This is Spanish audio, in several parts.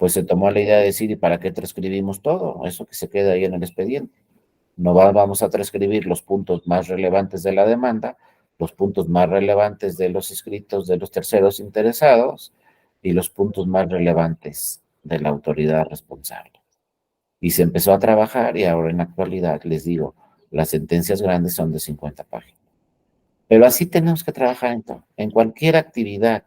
pues se tomó la idea de decir, ¿y para qué transcribimos todo? Eso que se queda ahí en el expediente. No vamos a transcribir los puntos más relevantes de la demanda, los puntos más relevantes de los escritos de los terceros interesados y los puntos más relevantes de la autoridad responsable. Y se empezó a trabajar y ahora en la actualidad, les digo, las sentencias grandes son de 50 páginas. Pero así tenemos que trabajar en todo. En cualquier actividad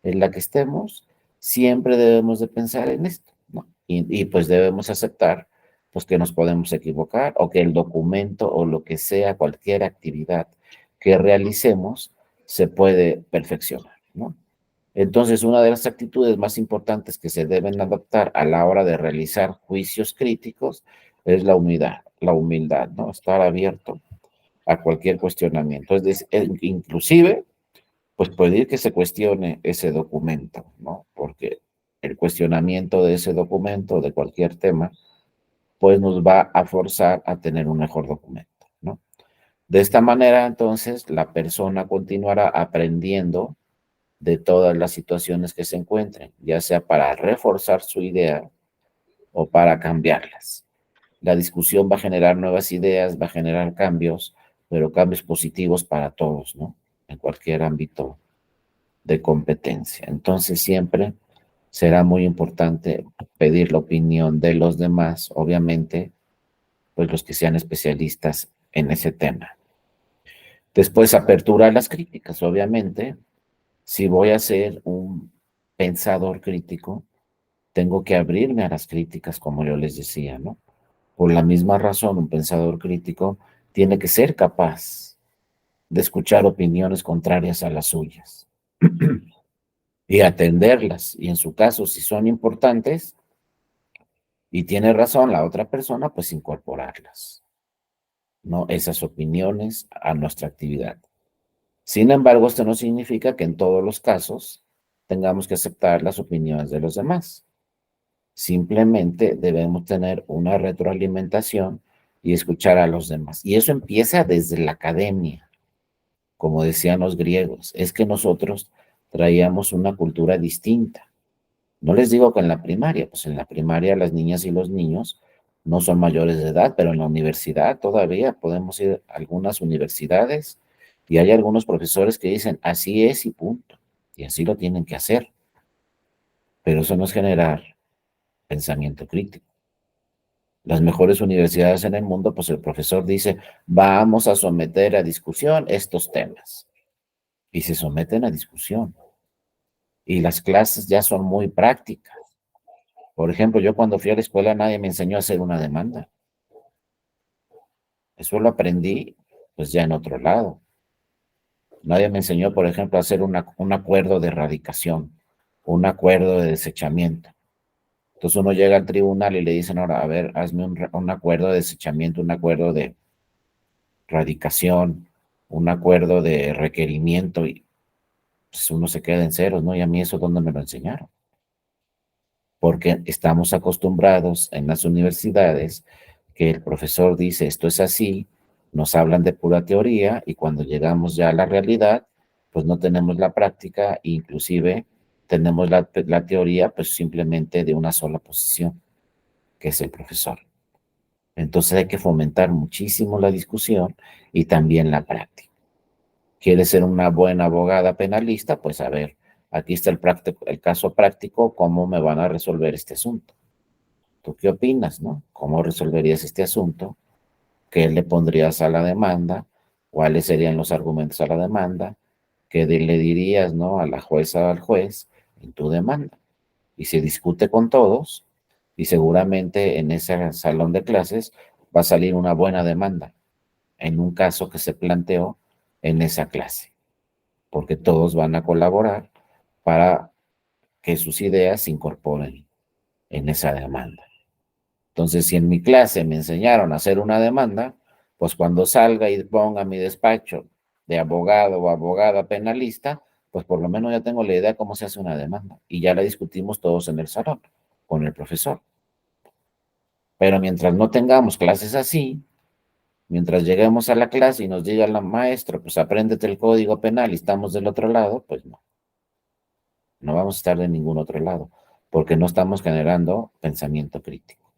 en la que estemos, siempre debemos de pensar en esto, ¿no? Y pues debemos aceptar pues que nos podemos equivocar o que el documento o lo que sea, cualquier actividad que realicemos, se puede perfeccionar, ¿no? Entonces, una de las actitudes más importantes que se deben adoptar a la hora de realizar juicios críticos es la humildad, ¿no? Estar abierto a cualquier cuestionamiento. Inclusive, pues pedir que se cuestione ese documento, ¿no? Porque el cuestionamiento de ese documento, de cualquier tema, pues nos va a forzar a tener un mejor documento, ¿no? De esta manera, entonces, la persona continuará aprendiendo de todas las situaciones que se encuentren, ya sea para reforzar su idea o para cambiarlas. La discusión va a generar nuevas ideas, va a generar cambios, pero cambios positivos para todos, ¿no? En cualquier ámbito de competencia. Entonces siempre será muy importante pedir la opinión de los demás, obviamente, pues los que sean especialistas en ese tema. Después, apertura a las críticas, obviamente. Si voy a ser un pensador crítico, tengo que abrirme a las críticas, como yo les decía, ¿no? Por la misma razón, un pensador crítico tiene que ser capaz de escuchar opiniones contrarias a las suyas y atenderlas. Y en su caso, si son importantes y tiene razón la otra persona, pues incorporarlas, ¿no? Esas opiniones a nuestra actividad. Sin embargo, esto no significa que en todos los casos tengamos que aceptar las opiniones de los demás. Simplemente debemos tener una retroalimentación y escuchar a los demás. Y eso empieza desde la academia, como decían los griegos. Es que nosotros traíamos una cultura distinta. No les digo que en la primaria, pues en la primaria las niñas y los niños no son mayores de edad, pero en la universidad todavía podemos ir a algunas universidades y hay algunos profesores que dicen así es y punto. Y así lo tienen que hacer. Pero eso no es generar pensamiento crítico. Las mejores universidades en el mundo, pues el profesor dice, vamos a someter a discusión estos temas. Y se someten a discusión. Y las clases ya son muy prácticas. Por ejemplo, yo cuando fui a la escuela nadie me enseñó a hacer una demanda. Eso lo aprendí pues ya en otro lado. Nadie me enseñó, por ejemplo, a hacer un acuerdo de erradicación, un acuerdo de desechamiento. Entonces uno llega al tribunal y le dicen, ahora, a ver, hazme un acuerdo de desechamiento, un acuerdo de radicación, un acuerdo de requerimiento y pues uno se queda en ceros, ¿no? Y a mí eso, ¿dónde me lo enseñaron? Porque estamos acostumbrados en las universidades que el profesor dice esto es así, nos hablan de pura teoría y cuando llegamos ya a la realidad, pues no tenemos la práctica, inclusive tenemos la teoría pues simplemente de una sola posición, que es el profesor. Entonces hay que fomentar muchísimo la discusión y también la práctica. ¿Quieres ser una buena abogada penalista? Pues a ver, aquí está el caso práctico, ¿cómo me van a resolver este asunto? ¿Tú qué opinas, no? ¿Cómo resolverías este asunto? ¿Qué le pondrías a la demanda? ¿Cuáles serían los argumentos a la demanda? ¿Qué le dirías, no, a la jueza o al juez en tu demanda? Y se discute con todos y seguramente en ese salón de clases va a salir una buena demanda en un caso que se planteó en esa clase, porque todos van a colaborar para que sus ideas se incorporen en esa demanda. Entonces, si en mi clase me enseñaron a hacer una demanda, pues cuando salga y ponga mi despacho de abogado o abogada penalista, pues por lo menos ya tengo la idea de cómo se hace una demanda y ya la discutimos todos en el salón con el profesor. Pero mientras no tengamos clases así, mientras lleguemos a la clase y nos diga la maestra, pues apréndete el código penal y estamos del otro lado, pues no, no vamos a estar de ningún otro lado. porque no estamos generando pensamiento crítico.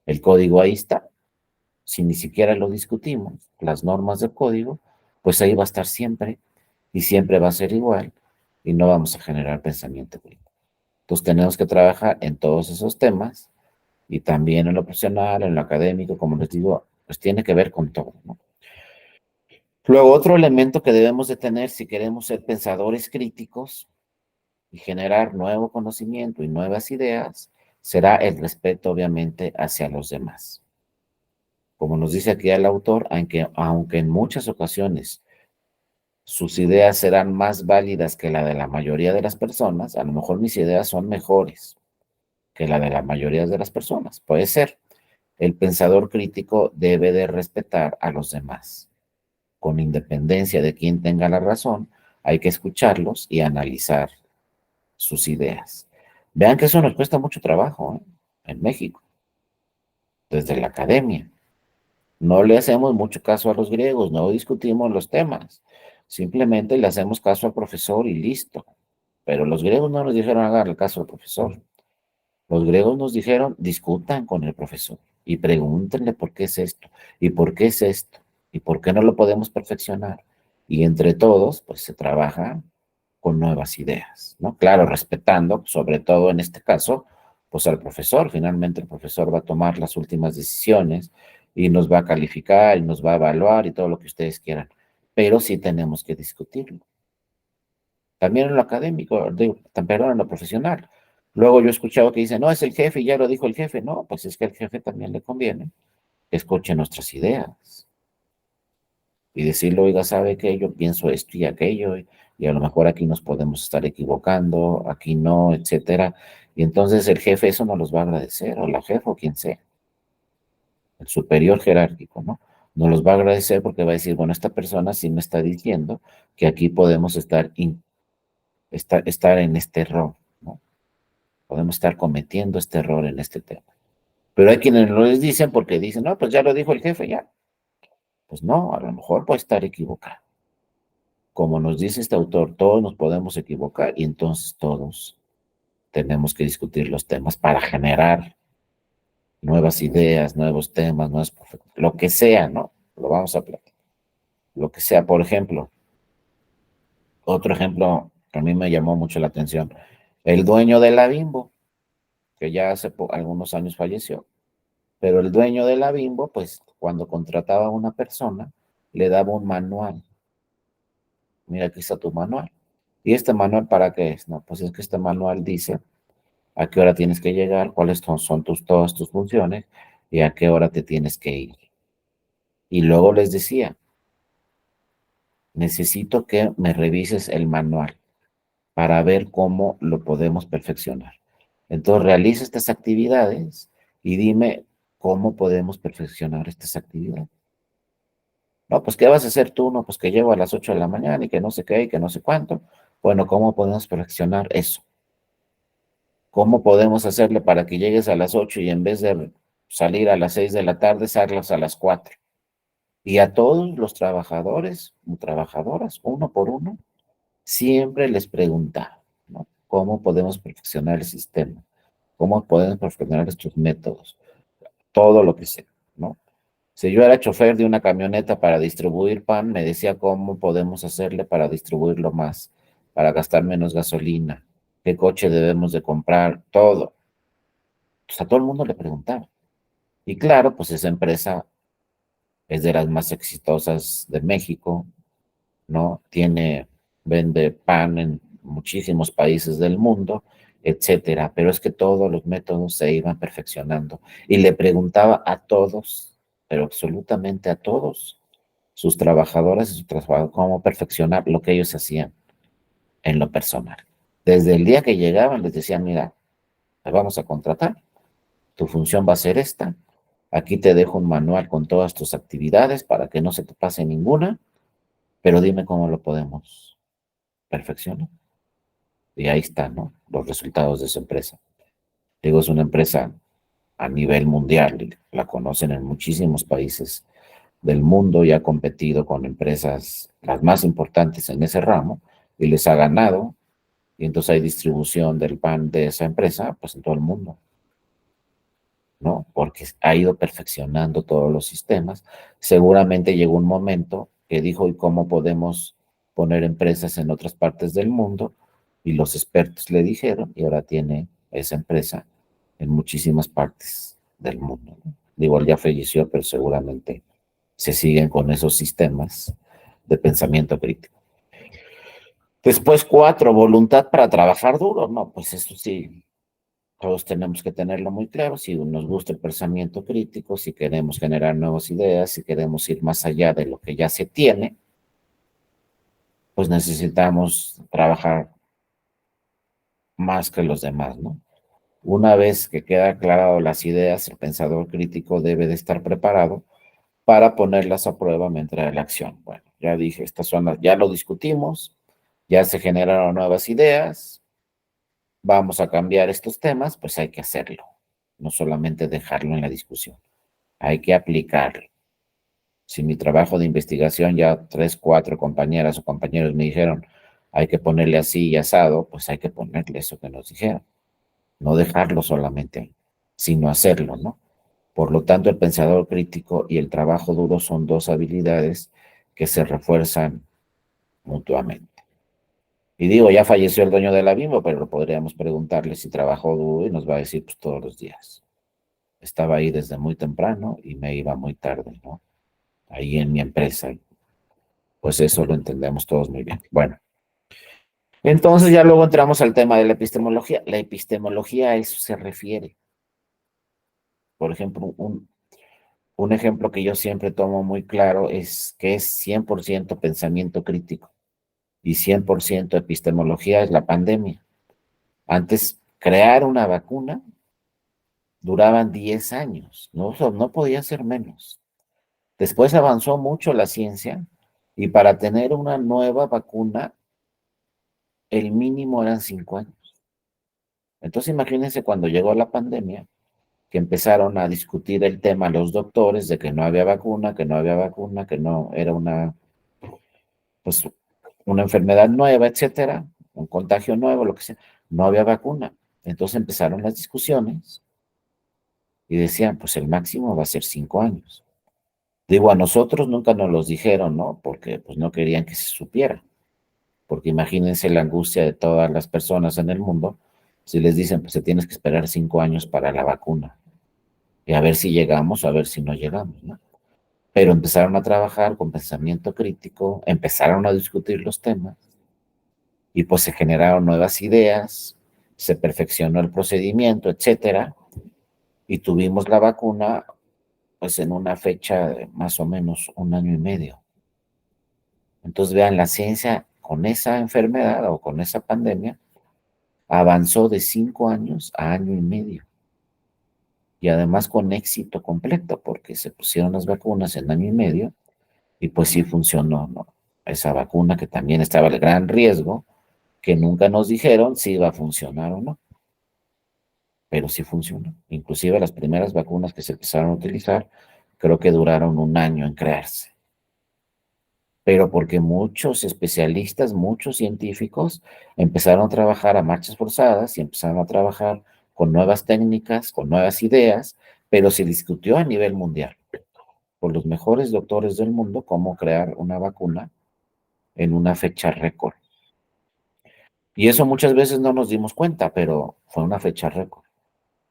El código ahí está, si ni siquiera lo discutimos, las normas del código, pues ahí va a estar siempre y siempre va a ser igual y no vamos a generar pensamiento crítico. Entonces tenemos que trabajar en todos esos temas y también en lo profesional, en lo académico, como les digo, pues tiene que ver con todo, ¿no? Luego, otro elemento que debemos de tener si queremos ser pensadores críticos y generar nuevo conocimiento y nuevas ideas, será el respeto, obviamente, hacia los demás. Como nos dice aquí el autor, aunque en muchas ocasiones sus ideas serán más válidas que la de la mayoría de las personas, a lo mejor mis ideas son mejores que la de la mayoría de las personas. Puede ser. El pensador crítico debe de respetar a los demás. Con independencia de quién tenga la razón, hay que escucharlos y analizar sus ideas. Vean que eso nos cuesta mucho trabajo, ¿eh? En México, desde la academia. No le hacemos mucho caso a los griegos, no discutimos los temas. Simplemente le hacemos caso al profesor y listo. Pero los griegos no nos dijeron hagan caso al profesor. Los griegos nos dijeron, discutan con el profesor y pregúntenle por qué es esto, y por qué es esto, y por qué no lo podemos perfeccionar. Y entre todos, pues se trabaja con nuevas ideas, ¿no? Claro, respetando, sobre todo en este caso, pues al profesor. Finalmente el profesor va a tomar las últimas decisiones y nos va a calificar y nos va a evaluar y todo lo que ustedes quieran. Pero sí tenemos que discutirlo. También en lo académico, digo, perdón, en lo profesional. Luego yo he escuchado que dicen, no, es el jefe y ya lo dijo el jefe. No, pues es que al jefe también le conviene que escuche nuestras ideas y decirle, oiga, ¿sabe qué? Yo pienso esto y aquello y a lo mejor aquí nos podemos estar equivocando, aquí no, etcétera. Y entonces el jefe eso no los va a agradecer, o la jefa o quien sea, el superior jerárquico, ¿no? Nos los va a agradecer porque va a decir, bueno, esta persona sí me está diciendo que aquí podemos estar en este error, ¿no? Podemos estar cometiendo este error en este tema. Pero hay quienes no les dicen porque dicen, no, pues ya lo dijo el jefe, ya. Pues no, a lo mejor puede estar equivocado. Como nos dice este autor, todos nos podemos equivocar y entonces todos tenemos que discutir los temas para generar nuevas ideas, nuevos temas, lo que sea, ¿no? Lo vamos a platicar. Lo que sea, por ejemplo, otro ejemplo que a mí me llamó mucho la atención, el dueño de la Bimbo, que ya hace algunos años falleció. Pero el dueño de la Bimbo, pues cuando contrataba a una persona, le daba un manual. Mira, aquí está tu manual. ¿Y este manual para qué es? No, pues es que este manual dice a qué hora tienes que llegar, cuáles son todas tus funciones y a qué hora te tienes que ir. Y luego les decía, necesito que me revises el manual para ver cómo lo podemos perfeccionar. Entonces realiza estas actividades y dime cómo podemos perfeccionar estas actividades. No, pues, ¿qué vas a hacer tú? No, pues que llego a las 8 de la mañana y que no sé qué y que no sé cuánto. Bueno, ¿cómo podemos perfeccionar eso? ¿Cómo podemos hacerle para que llegues a las 8 y en vez de salir a las 6 de la tarde, salgas a las 4? Y a todos los trabajadores o trabajadoras, uno por uno, siempre les preguntaba, ¿no? ¿Cómo podemos perfeccionar el sistema? ¿Cómo podemos perfeccionar estos métodos? Todo lo que sea, ¿no? Si yo era chofer de una camioneta para distribuir pan, me decía cómo podemos hacerle para distribuirlo más, para gastar menos gasolina, qué coche debemos de comprar, todo. Pues a todo el mundo le preguntaba. Y claro, pues esa empresa es de las más exitosas de México, ¿no? Vende pan en muchísimos países del mundo, etcétera. Pero es que todos los métodos se iban perfeccionando. Y le preguntaba a todos, pero absolutamente a todos, sus trabajadoras y sus trabajadores, cómo perfeccionar lo que ellos hacían en lo personal. Desde el día que llegaban les decían, mira, te vamos a contratar, tu función va a ser esta, aquí te dejo un manual con todas tus actividades para que no se te pase ninguna, pero dime cómo lo podemos perfeccionar. Y ahí están, ¿no? Los resultados de su empresa. Digo, es una empresa a nivel mundial, la conocen en muchísimos países del mundo y ha competido con empresas las más importantes en ese ramo y les ha ganado y entonces hay distribución del pan de esa empresa, pues en todo el mundo, ¿no? Porque ha ido perfeccionando todos los sistemas. Seguramente llegó un momento que dijo, ¿y cómo podemos poner empresas en otras partes del mundo? Y los expertos le dijeron, y ahora tiene esa empresa en muchísimas partes del mundo, ¿no? Digo, él ya falleció, pero seguramente se siguen con esos sistemas de pensamiento crítico. Después, 4, voluntad para trabajar duro. No, pues eso sí, todos tenemos que tenerlo muy claro. Si nos gusta el pensamiento crítico, si queremos generar nuevas ideas, si queremos ir más allá de lo que ya se tiene, pues necesitamos trabajar más que los demás, ¿no? Una vez que queda aclarado las ideas, el pensador crítico debe de estar preparado para ponerlas a prueba mientras la acción. Bueno, ya dije, estas son ya lo discutimos, ya se generaron nuevas ideas, vamos a cambiar estos temas, pues hay que hacerlo, no solamente dejarlo en la discusión, hay que aplicarlo. Si mi trabajo de investigación ya 3, 4 compañeras o compañeros me dijeron, hay que ponerle así y asado, pues hay que ponerle eso que nos dijeron, no dejarlo solamente ahí, sino hacerlo, ¿no? Por lo tanto, el pensador crítico y el trabajo duro son dos habilidades que se refuerzan mutuamente. Y digo, ya falleció el dueño de la Bimbo, pero podríamos preguntarle si trabajó duro y nos va a decir, pues todos los días. Estaba ahí desde muy temprano y me iba muy tarde, ¿no? Ahí en mi empresa. Pues eso lo entendemos todos muy bien. Bueno, entonces ya luego entramos al tema de la epistemología. La epistemología a eso se refiere. Por ejemplo, un ejemplo que yo siempre tomo muy claro es que es 100% pensamiento crítico y 100% epistemología es la pandemia. Antes, crear una vacuna duraban 10 años, no podía ser menos. Después avanzó mucho la ciencia y para tener una nueva vacuna, el mínimo eran 5 años. Entonces imagínense cuando llegó la pandemia, que empezaron a discutir el tema los doctores de que no había vacuna, que no había vacuna, que no era pues, una enfermedad nueva, etcétera, un contagio nuevo, lo que sea, no había vacuna. Entonces empezaron las discusiones y decían, pues el máximo va a ser 5 años. Digo, a nosotros nunca nos los dijeron, ¿no? Porque pues no querían que se supiera. Porque imagínense la angustia de todas las personas en el mundo si les dicen, pues se tienes que esperar 5 años para la vacuna. Y a ver si llegamos, a ver si no llegamos, ¿no? Pero empezaron a trabajar con pensamiento crítico, empezaron a discutir los temas y pues se generaron nuevas ideas, se perfeccionó el procedimiento, etcétera, y tuvimos la vacuna pues en una fecha de más o menos 1 año y medio. Entonces vean, la ciencia con esa enfermedad o con esa pandemia avanzó de 5 años a 1 año y medio y además con éxito completo porque se pusieron las vacunas en 1 año y medio y pues sí funcionó, ¿no? Esa vacuna que también estaba el gran riesgo que nunca nos dijeron si iba a funcionar o no, pero sí funcionó. Inclusive las primeras vacunas que se empezaron a utilizar, creo que duraron 1 año en crearse, pero porque muchos especialistas, muchos científicos empezaron a trabajar a marchas forzadas y empezaron a trabajar con nuevas técnicas, con nuevas ideas, pero se discutió a nivel mundial por los mejores doctores del mundo cómo crear una vacuna en una fecha récord. Y eso muchas veces no nos dimos cuenta, pero fue una fecha récord.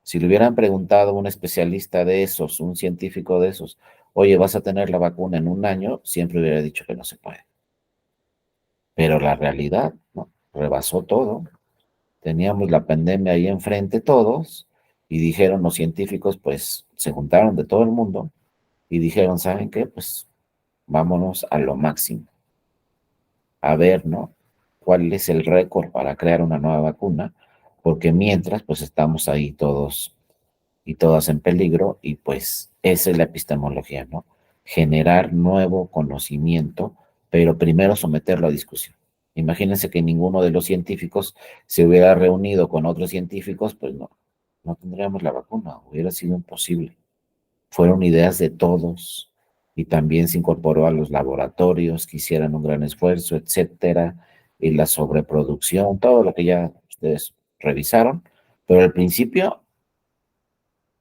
Si le hubieran preguntado a un especialista de esos, un científico de esos, oye, vas a tener la vacuna en 1 año, siempre hubiera dicho que no se puede. Pero la realidad, ¿no? Rebasó todo. Teníamos la pandemia ahí enfrente todos y dijeron los científicos, pues se juntaron de todo el mundo y dijeron, ¿saben qué? Pues vámonos a lo máximo. A ver, ¿no? ¿Cuál es el récord para crear una nueva vacuna? Porque mientras, pues estamos ahí todos y todas en peligro y pues esa es la epistemología, ¿no? Generar nuevo conocimiento, pero primero someterlo a discusión. Imagínense que ninguno de los científicos se hubiera reunido con otros científicos, pues no tendríamos la vacuna, hubiera sido imposible. Fueron ideas de todos y también se incorporó a los laboratorios que hicieran un gran esfuerzo, etcétera, y la sobreproducción, todo lo que ya ustedes revisaron, pero al principio,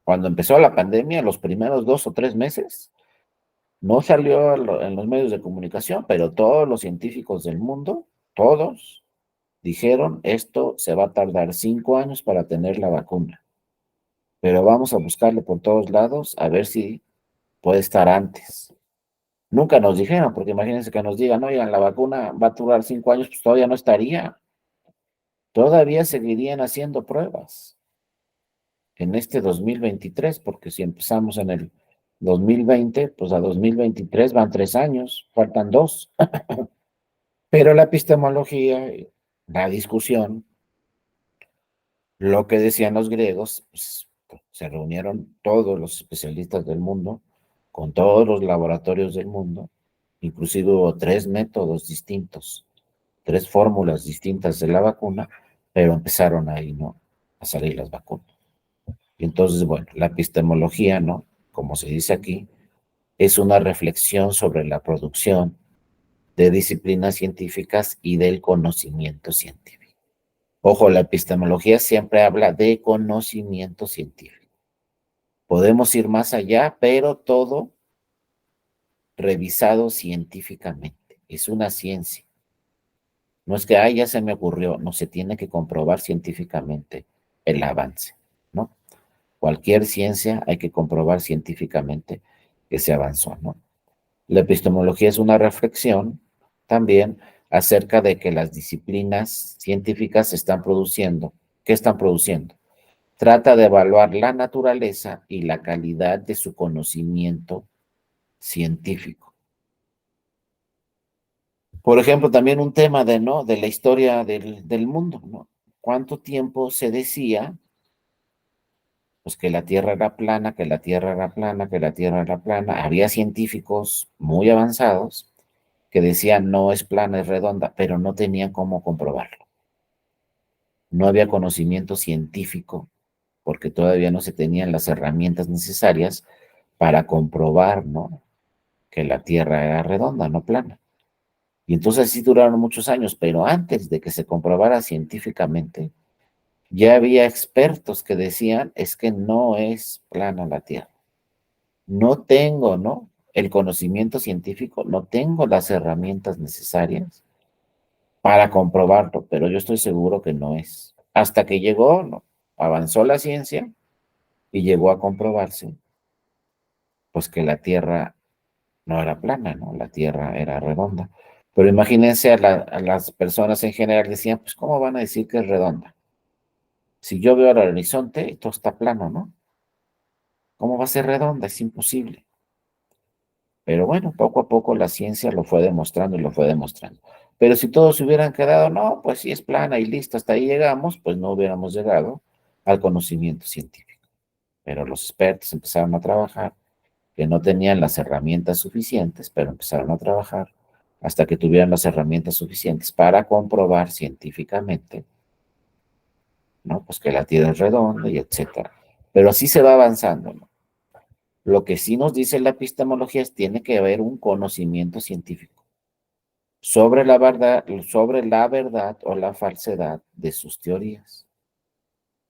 cuando empezó la pandemia, los primeros 2 o 3 meses, no salió en los medios de comunicación, pero todos los científicos del mundo, todos, dijeron, esto se va a tardar 5 años para tener la vacuna, pero vamos a buscarle por todos lados a ver si puede estar antes. Nunca nos dijeron, porque imagínense que nos digan, oigan, la vacuna va a durar 5 años, pues todavía no estaría. Todavía seguirían haciendo pruebas en este 2023, porque si empezamos en el 2020, pues a 2023 van 3 años, faltan dos. Pero la epistemología, la discusión, lo que decían los griegos, pues, se reunieron todos los especialistas del mundo, con todos los laboratorios del mundo, inclusive hubo 3 métodos distintos, 3 fórmulas distintas de la vacuna, pero empezaron ahí, ¿no? A salir las vacunas. Y entonces, bueno, la epistemología, ¿no? Como se dice aquí, es una reflexión sobre la producción de disciplinas científicas y del conocimiento científico. Ojo, la epistemología siempre habla de conocimiento científico. Podemos ir más allá, pero todo revisado científicamente. Es una ciencia. No es que, ay, ya se me ocurrió, no se tiene que comprobar científicamente el avance, ¿no? Cualquier ciencia hay que comprobar científicamente que se avanzó, ¿no? La epistemología es una reflexión también acerca de que las disciplinas científicas están produciendo. ¿Qué están produciendo? Trata de evaluar la naturaleza y la calidad de su conocimiento científico. Por ejemplo, también un tema ¿no? de la historia del mundo, ¿no? ¿Cuánto tiempo se decía pues que la Tierra era plana, que la Tierra era plana, que la Tierra era plana? Había científicos muy avanzados que decían no es plana, es redonda, pero no tenían cómo comprobarlo. No había conocimiento científico porque todavía no se tenían las herramientas necesarias para comprobar, ¿no? Que la Tierra era redonda, no plana. Y entonces sí duraron muchos años, pero antes de que se comprobara científicamente, ya había expertos que decían, es que no es plana la Tierra. No tengo, ¿no? El conocimiento científico, no tengo las herramientas necesarias para comprobarlo, pero yo estoy seguro que no es. Hasta que llegó, ¿no? Avanzó la ciencia y llegó a comprobarse, pues que la Tierra no era plana, ¿no? La Tierra era redonda. Pero imagínense a las personas en general decían, pues ¿cómo van a decir que es redonda? Si yo veo el horizonte, todo está plano, ¿no? ¿Cómo va a ser redonda? Es imposible. Pero bueno, poco a poco la ciencia lo fue demostrando y lo fue demostrando. Pero si todos se hubieran quedado, no, pues sí es plana y listo, hasta ahí llegamos, pues no hubiéramos llegado al conocimiento científico. Pero los expertos empezaron a trabajar, que no tenían las herramientas suficientes, pero empezaron a trabajar hasta que tuvieran las herramientas suficientes para comprobar científicamente, ¿no? Pues que la Tierra es redonda y etcétera. Pero así se va avanzando, ¿no? Lo que sí nos dice la epistemología es que tiene que haber un conocimiento científico sobre la verdad o la falsedad de sus teorías.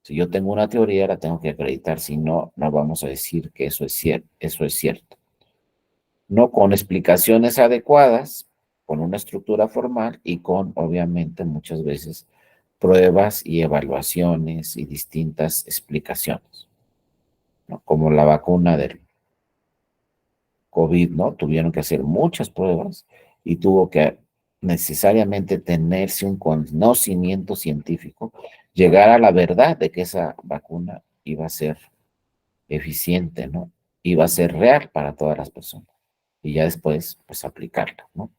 Si yo tengo una teoría, la tengo que acreditar, si no, no vamos a decir que eso es cierto. No con explicaciones adecuadas, con una estructura formal y con, obviamente, muchas veces pruebas y evaluaciones y distintas explicaciones, ¿no? Como la vacuna del COVID, ¿no? Tuvieron que hacer muchas pruebas y tuvo que necesariamente tenerse un conocimiento científico, llegar a la verdad de que esa vacuna iba a ser eficiente, ¿no? Iba a ser real para todas las personas y ya después, pues aplicarla, ¿no?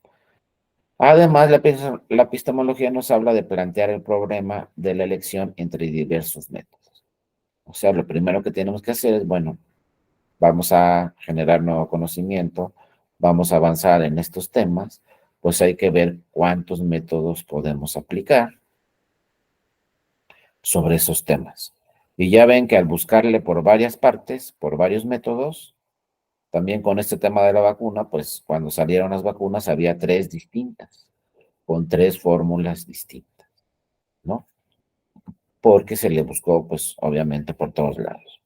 Además, la epistemología nos habla de plantear el problema de la elección entre diversos métodos. O sea, lo primero que tenemos que hacer es, bueno, vamos a generar nuevo conocimiento, vamos a avanzar en estos temas, pues hay que ver cuántos métodos podemos aplicar sobre esos temas. Y ya ven que al buscarle por varias partes, por varios métodos, también con este tema de la vacuna, pues cuando salieron las vacunas había 3 distintas. con 3 fórmulas distintas, ¿no? Porque se le buscó, pues, obviamente, por todos lados.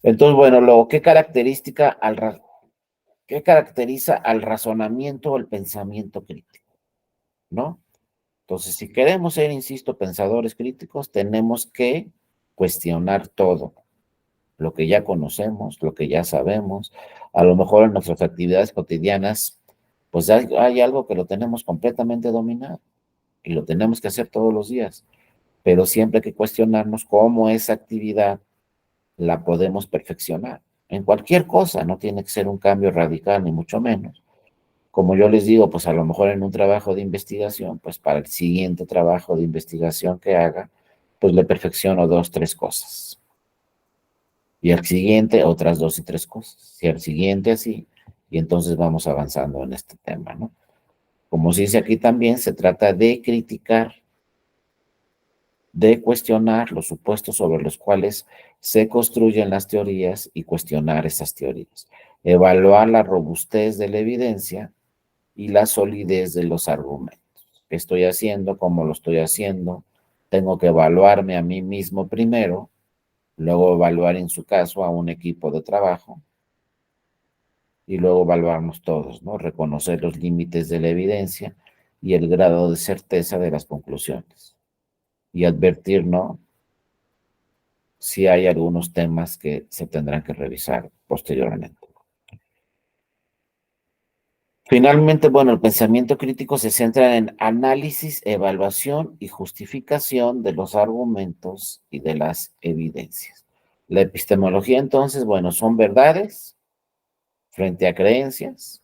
Entonces, bueno, ¿qué caracteriza al razonamiento o el pensamiento crítico? ¿No? Entonces, si queremos ser, insisto, pensadores críticos, tenemos que cuestionar todo, lo que ya conocemos, lo que ya sabemos. A lo mejor en nuestras actividades cotidianas, pues hay algo que lo tenemos completamente dominado y lo tenemos que hacer todos los días, pero siempre hay que cuestionarnos cómo esa actividad la podemos perfeccionar. En cualquier cosa, no tiene que ser un cambio radical, ni mucho menos. Como yo les digo, pues a lo mejor en un trabajo de investigación, pues para el siguiente trabajo de investigación que haga, pues le perfecciono 2, 3 cosas. Y al siguiente otras 2 y 3 cosas. Y al siguiente así. Y entonces vamos avanzando en este tema, ¿no? Como se dice aquí también, se trata de criticar, de cuestionar los supuestos sobre los cuales se construyen las teorías y cuestionar esas teorías. Evaluar la robustez de la evidencia y la solidez de los argumentos. ¿Qué estoy haciendo? ¿Cómo lo estoy haciendo? Tengo que evaluarme a mí mismo primero, luego evaluar en su caso a un equipo de trabajo y luego evaluarnos todos, ¿no? Reconocer los límites de la evidencia y el grado de certeza de las conclusiones y advertir, ¿no? Si hay algunos temas que se tendrán que revisar posteriormente. Finalmente, bueno, el pensamiento crítico se centra en análisis, evaluación y justificación de los argumentos y de las evidencias. La epistemología, entonces, bueno, son verdades frente a creencias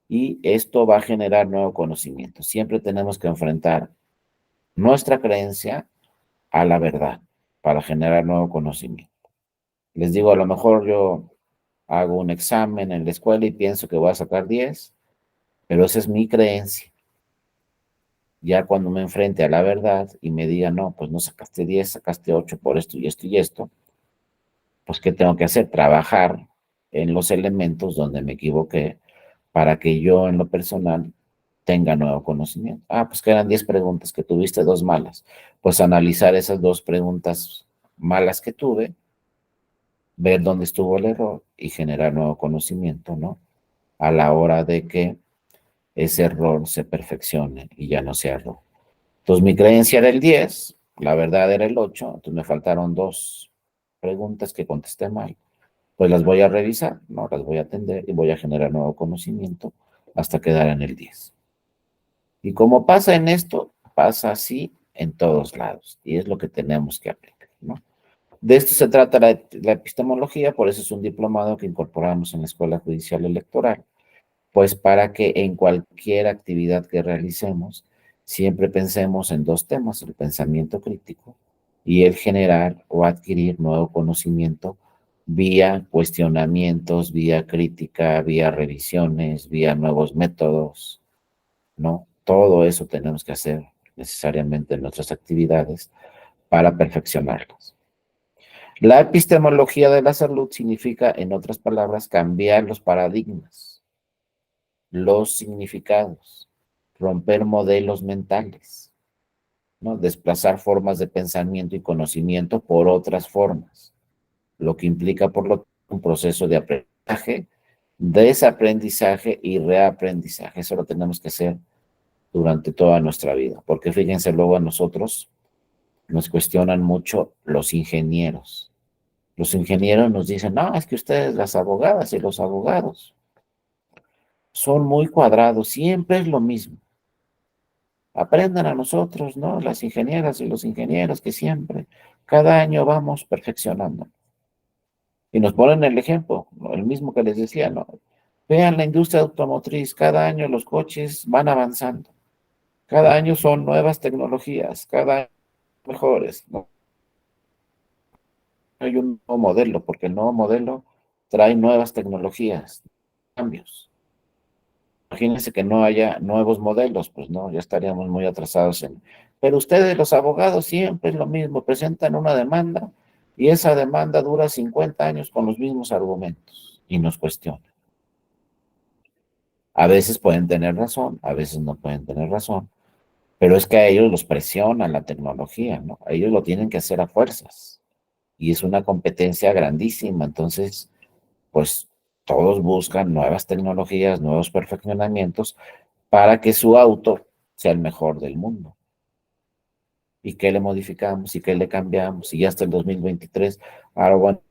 y esto va a generar nuevo conocimiento. Siempre tenemos que enfrentar nuestra creencia a la verdad para generar nuevo conocimiento. Les digo, a lo mejor yo hago un examen en la escuela y pienso que voy a sacar 10, pero esa es mi creencia. Ya cuando me enfrente a la verdad y me diga, no, pues no sacaste 10, sacaste 8 por esto y esto y esto, pues ¿qué tengo que hacer? Trabajar en los elementos donde me equivoqué para que yo en lo personal tenga nuevo conocimiento. Ah, pues que eran 10 preguntas, que tuviste 2 malas. Pues analizar esas 2 preguntas malas que tuve, ver dónde estuvo el error y generar nuevo conocimiento, ¿no? A la hora de que ese error se perfeccione y ya no sea error. Entonces mi creencia era el 10, la verdad era el 8, entonces me faltaron 2 preguntas que contesté mal. Pues las voy a revisar, no las voy a atender y voy a generar nuevo conocimiento hasta quedar en el 10. Y como pasa en esto, pasa así en todos lados y es lo que tenemos que aplicar, ¿no? De esto se trata la epistemología, por eso es un diplomado que incorporamos en la Escuela Judicial Electoral, pues para que en cualquier actividad que realicemos, siempre pensemos en 2 temas, el pensamiento crítico y el generar o adquirir nuevo conocimiento vía cuestionamientos, vía crítica, vía revisiones, vía nuevos métodos, ¿no? Todo eso tenemos que hacer necesariamente en nuestras actividades para perfeccionarlas. La epistemología de la salud significa, en otras palabras, cambiar los paradigmas, los significados, romper modelos mentales, ¿no? Desplazar formas de pensamiento y conocimiento por otras formas, lo que implica, por lo tanto, un proceso de aprendizaje, desaprendizaje y reaprendizaje. Eso lo tenemos que hacer durante toda nuestra vida, porque fíjense, luego a nosotros nos cuestionan mucho los ingenieros. Los ingenieros nos dicen, no, es que ustedes, las abogadas y los abogados, son muy cuadrados, siempre es lo mismo. Aprendan a nosotros, ¿no? Las ingenieras y los ingenieros que siempre, cada año vamos perfeccionando. Y nos ponen el ejemplo, ¿no? El mismo que les decía, ¿no? Vean la industria automotriz, cada año los coches van avanzando, cada año son nuevas tecnologías, cada año mejores, ¿no? Hay un nuevo modelo, porque el nuevo modelo trae nuevas tecnologías, cambios. Imagínense que no haya nuevos modelos, pues no, ya estaríamos muy atrasados en... Pero ustedes, los abogados, siempre es lo mismo, presentan una demanda y esa demanda dura 50 años con los mismos argumentos y nos cuestionan. A veces pueden tener razón, a veces no pueden tener razón, pero es que a ellos los presiona la tecnología, ¿no? A ellos lo tienen que hacer a fuerzas y es una competencia grandísima, entonces, pues todos buscan nuevas tecnologías, nuevos perfeccionamientos para que su auto sea el mejor del mundo. ¿Y qué le modificamos? ¿Y qué le cambiamos? Y ya hasta el 2023, ahora bueno,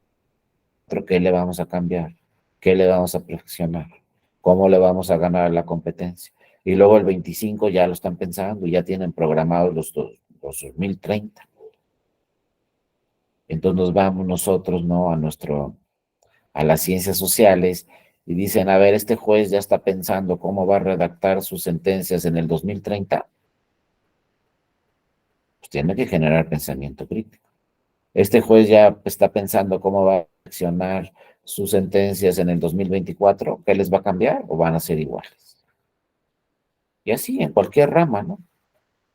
¿qué le vamos a cambiar? ¿Qué le vamos a perfeccionar? ¿Cómo le vamos a ganar la competencia? Y luego el 25 ya lo están pensando y ya tienen programados los 2030. Entonces nos vamos nosotros, ¿no? A las ciencias sociales y dicen, a ver, este juez ya está pensando cómo va a redactar sus sentencias en el 2030. Pues tiene que generar pensamiento crítico. Este juez ya está pensando cómo va a accionar sus sentencias en el 2024, ¿qué les va a cambiar o van a ser iguales? Y así en cualquier rama, ¿no?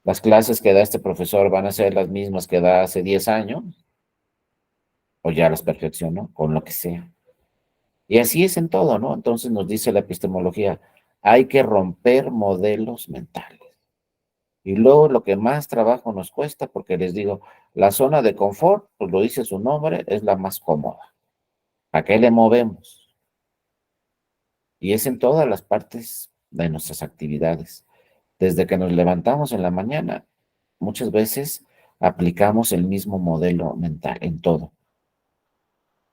Las clases que da este profesor van a ser las mismas que da hace 10 años o ya las perfeccionó con lo que sea. Y así es en todo, ¿no? Entonces nos dice la epistemología, hay que romper modelos mentales. Y luego lo que más trabajo nos cuesta, porque les digo, la zona de confort, pues lo dice su nombre, es la más cómoda. ¿A qué le movemos? Y es en todas las partes de nuestras actividades. Desde que nos levantamos en la mañana, muchas veces aplicamos el mismo modelo mental en todo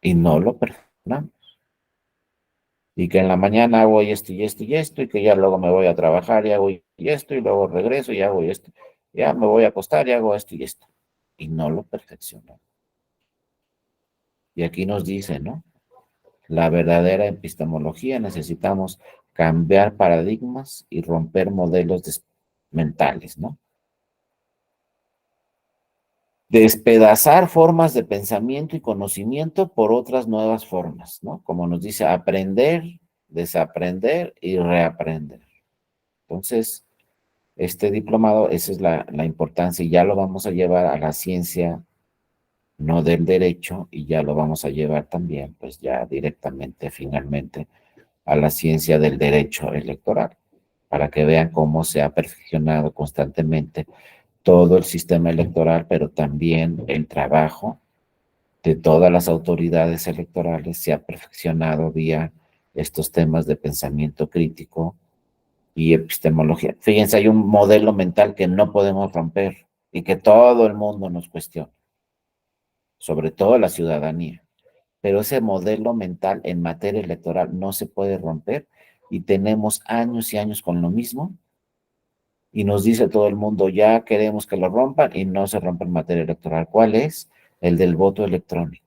y no lo perfeccionamos. Y que en la mañana hago esto y esto y esto, y que ya luego me voy a trabajar y hago y esto, y luego regreso y hago esto. Ya me voy a acostar y hago esto y esto. Y no lo perfeccionamos. Y aquí nos dice, ¿no? La verdadera epistemología necesitamos cambiar paradigmas y romper modelos mentales, ¿no? Despedazar formas de pensamiento y conocimiento por otras nuevas formas, ¿no? Como nos dice, aprender, desaprender y reaprender. Entonces, este diplomado, esa es la importancia y ya lo vamos a llevar a la ciencia, no del derecho, y ya lo vamos a llevar también, pues ya directamente, finalmente, a la ciencia del derecho electoral, para que vean cómo se ha perfeccionado constantemente todo el sistema electoral, pero también el trabajo de todas las autoridades electorales se ha perfeccionado vía estos temas de pensamiento crítico y epistemología. Fíjense, hay un modelo mental que no podemos romper y que todo el mundo nos cuestiona, sobre todo la ciudadanía. Pero ese modelo mental en materia electoral no se puede romper y tenemos años y años con lo mismo y nos dice todo el mundo, ya queremos que lo rompan y no se rompa en materia electoral. ¿Cuál es? El del voto electrónico.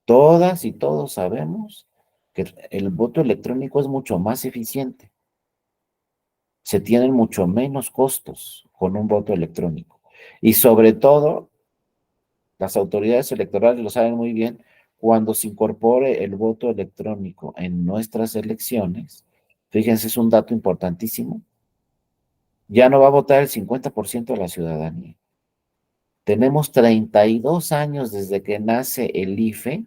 Todas y todos sabemos que el voto electrónico es mucho más eficiente. Se tienen mucho menos costos con un voto electrónico. Y sobre todo, las autoridades electorales lo saben muy bien, cuando se incorpore el voto electrónico en nuestras elecciones, fíjense, es un dato importantísimo, ya no va a votar el 50% de la ciudadanía. Tenemos 32 años desde que nace el IFE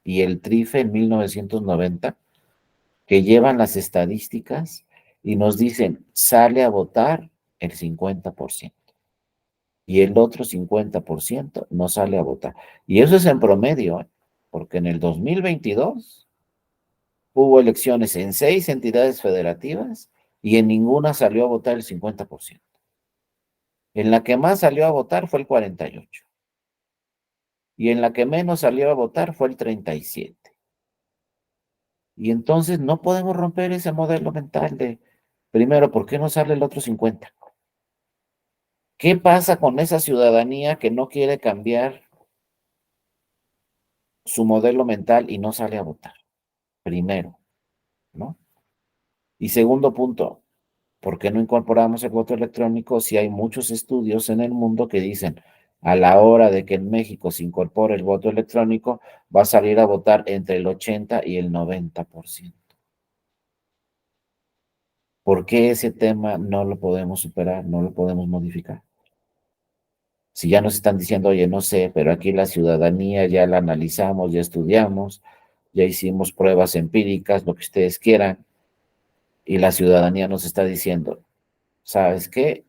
y el TRIFE en 1990, que llevan las estadísticas y nos dicen, sale a votar el 50% y el otro 50% no sale a votar. Y eso es en promedio, ¿eh? Porque en el 2022 hubo elecciones en 6 entidades federativas y en ninguna salió a votar el 50%. En la que más salió a votar fue el 48%. Y en la que menos salió a votar fue el 37%. Y entonces no podemos romper ese modelo mental de, primero, ¿por qué no sale el otro 50%? ¿Qué pasa con esa ciudadanía que no quiere cambiar su modelo mental y no sale a votar? Primero, ¿no? Y segundo punto, ¿por qué no incorporamos el voto electrónico si hay muchos estudios en el mundo que dicen a la hora de que en México se incorpore el voto electrónico, va a salir a votar entre el 80 y el 90%? ¿Por qué ese tema no lo podemos superar, no lo podemos modificar? Si ya nos están diciendo, oye, no sé, pero aquí la ciudadanía ya la analizamos, ya estudiamos, ya hicimos pruebas empíricas, lo que ustedes quieran, y la ciudadanía nos está diciendo, ¿sabes qué?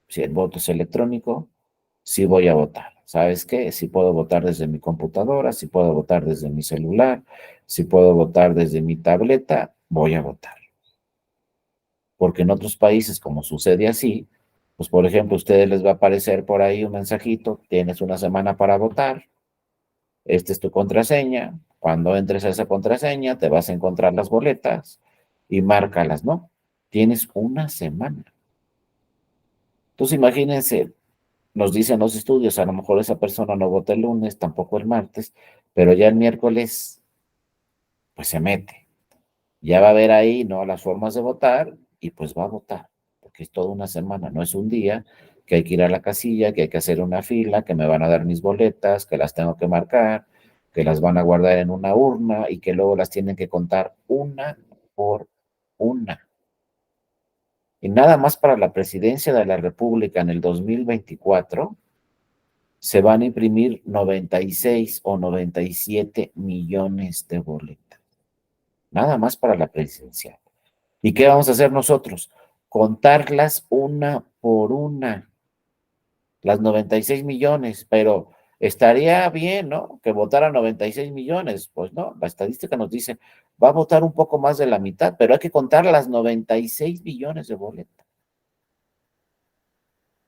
Si el voto es electrónico, sí voy a votar. ¿Sabes qué? Si puedo votar desde mi computadora, si puedo votar desde mi celular, si puedo votar desde mi tableta, voy a votar. Porque en otros países, como sucede así, pues por ejemplo, a ustedes les va a aparecer por ahí un mensajito, tienes una semana para votar, esta es tu contraseña, cuando entres a esa contraseña te vas a encontrar las boletas y márcalas, ¿no? Tienes una semana. Entonces imagínense, nos dicen los estudios, a lo mejor esa persona no vota el lunes, tampoco el martes, pero ya el miércoles, pues se mete. Ya va a ver ahí, ¿no? Las formas de votar y pues va a votar, porque es toda una semana, no es un día que hay que ir a la casilla, que hay que hacer una fila, que me van a dar mis boletas, que las tengo que marcar, que las van a guardar en una urna y que luego las tienen que contar una por una. Y nada más para la presidencia de la República en el 2024 se van a imprimir 96 o 97 millones de boletas. Nada más para la presidencial. ¿Y qué vamos a hacer nosotros? Contarlas una por una, las 96 millones, pero estaría bien, ¿no? Que votara 96 millones. Pues no, la estadística nos dice, va a votar un poco más de la mitad, pero hay que contar las 96 millones de boletas.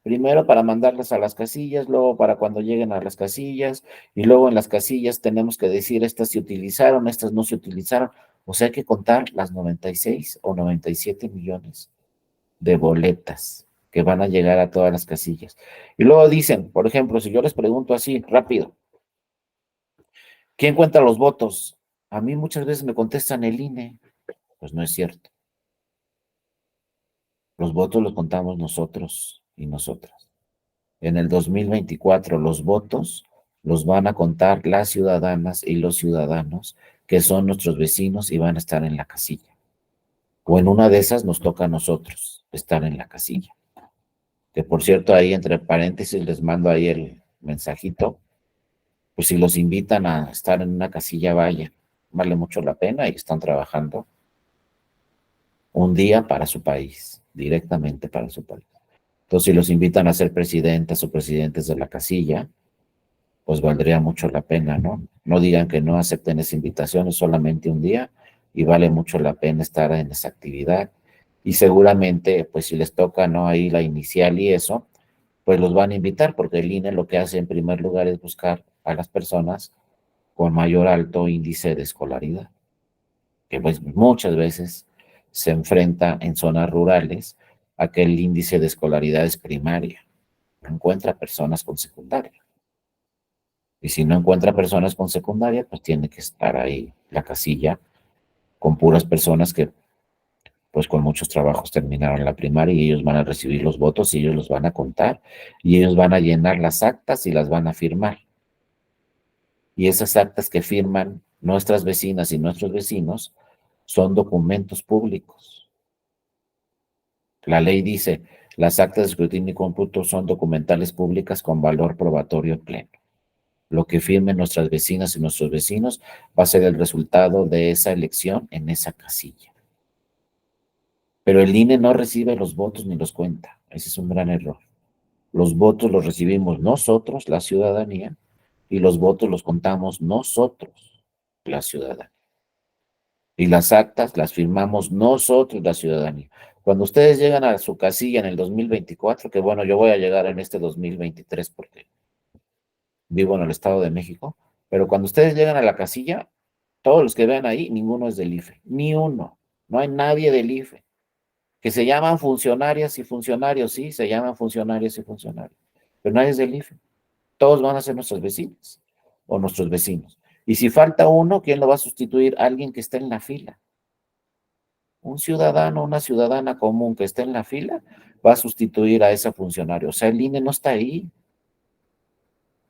Primero para mandarlas a las casillas, luego para cuando lleguen a las casillas, y luego en las casillas tenemos que decir estas se utilizaron, estas no se utilizaron. O sea, hay que contar las 96 o 97 millones de boletas que van a llegar a todas las casillas. Y luego dicen, por ejemplo, si yo les pregunto así, rápido, ¿quién cuenta los votos? A mí muchas veces me contestan el INE. Pues no es cierto. Los votos los contamos nosotros y nosotras. En el 2024 los votos los van a contar las ciudadanas y los ciudadanos que son nuestros vecinos y van a estar en la casilla. O en una de esas nos toca a nosotros estar en la casilla. Que por cierto, ahí entre paréntesis les mando ahí el mensajito, pues si los invitan a estar en una casilla, vaya, vale mucho la pena y están trabajando un día para su país, directamente para su país. Entonces, si los invitan a ser presidentas o presidentes de la casilla, pues valdría mucho la pena, ¿no? No digan que no acepten esa invitación, es solamente un día y vale mucho la pena estar en esa actividad. Y seguramente, pues si les toca, ¿no? Ahí la inicial y eso, pues los van a invitar, porque el INE lo que hace en primer lugar es buscar a las personas con mayor alto índice de escolaridad, que pues muchas veces se enfrenta en zonas rurales a que el índice de escolaridad es primaria, no encuentra personas con secundaria. Y si no encuentra personas con secundaria, pues tiene que estar ahí la casilla con puras personas que pues con muchos trabajos terminaron la primaria y ellos van a recibir los votos y ellos los van a contar y ellos van a llenar las actas y las van a firmar. Y esas actas que firman nuestras vecinas y nuestros vecinos son documentos públicos. La ley dice, las actas de escrutinio y cómputo son documentales públicas con valor probatorio pleno. Lo que firmen nuestras vecinas y nuestros vecinos va a ser el resultado de esa elección en esa casilla. Pero el INE no recibe los votos ni los cuenta. Ese es un gran error. Los votos los recibimos nosotros, la ciudadanía, y los votos los contamos nosotros, la ciudadanía. Y las actas las firmamos nosotros, la ciudadanía. Cuando ustedes llegan a su casilla en el 2024, que bueno, yo voy a llegar en este 2023 porque vivo en el Estado de México, pero cuando ustedes llegan a la casilla, todos los que vean ahí, ninguno es del IFE, ni uno, no hay nadie del IFE, que se llaman funcionarias y funcionarios, sí, se llaman funcionarios y funcionarios, pero nadie es del IFE, todos van a ser nuestros vecinos o nuestros vecinos. Y si falta uno, ¿quién lo va a sustituir? Alguien que está en la fila. Un ciudadano, una ciudadana común que esté en la fila, va a sustituir a ese funcionario. O sea, el INE no está ahí.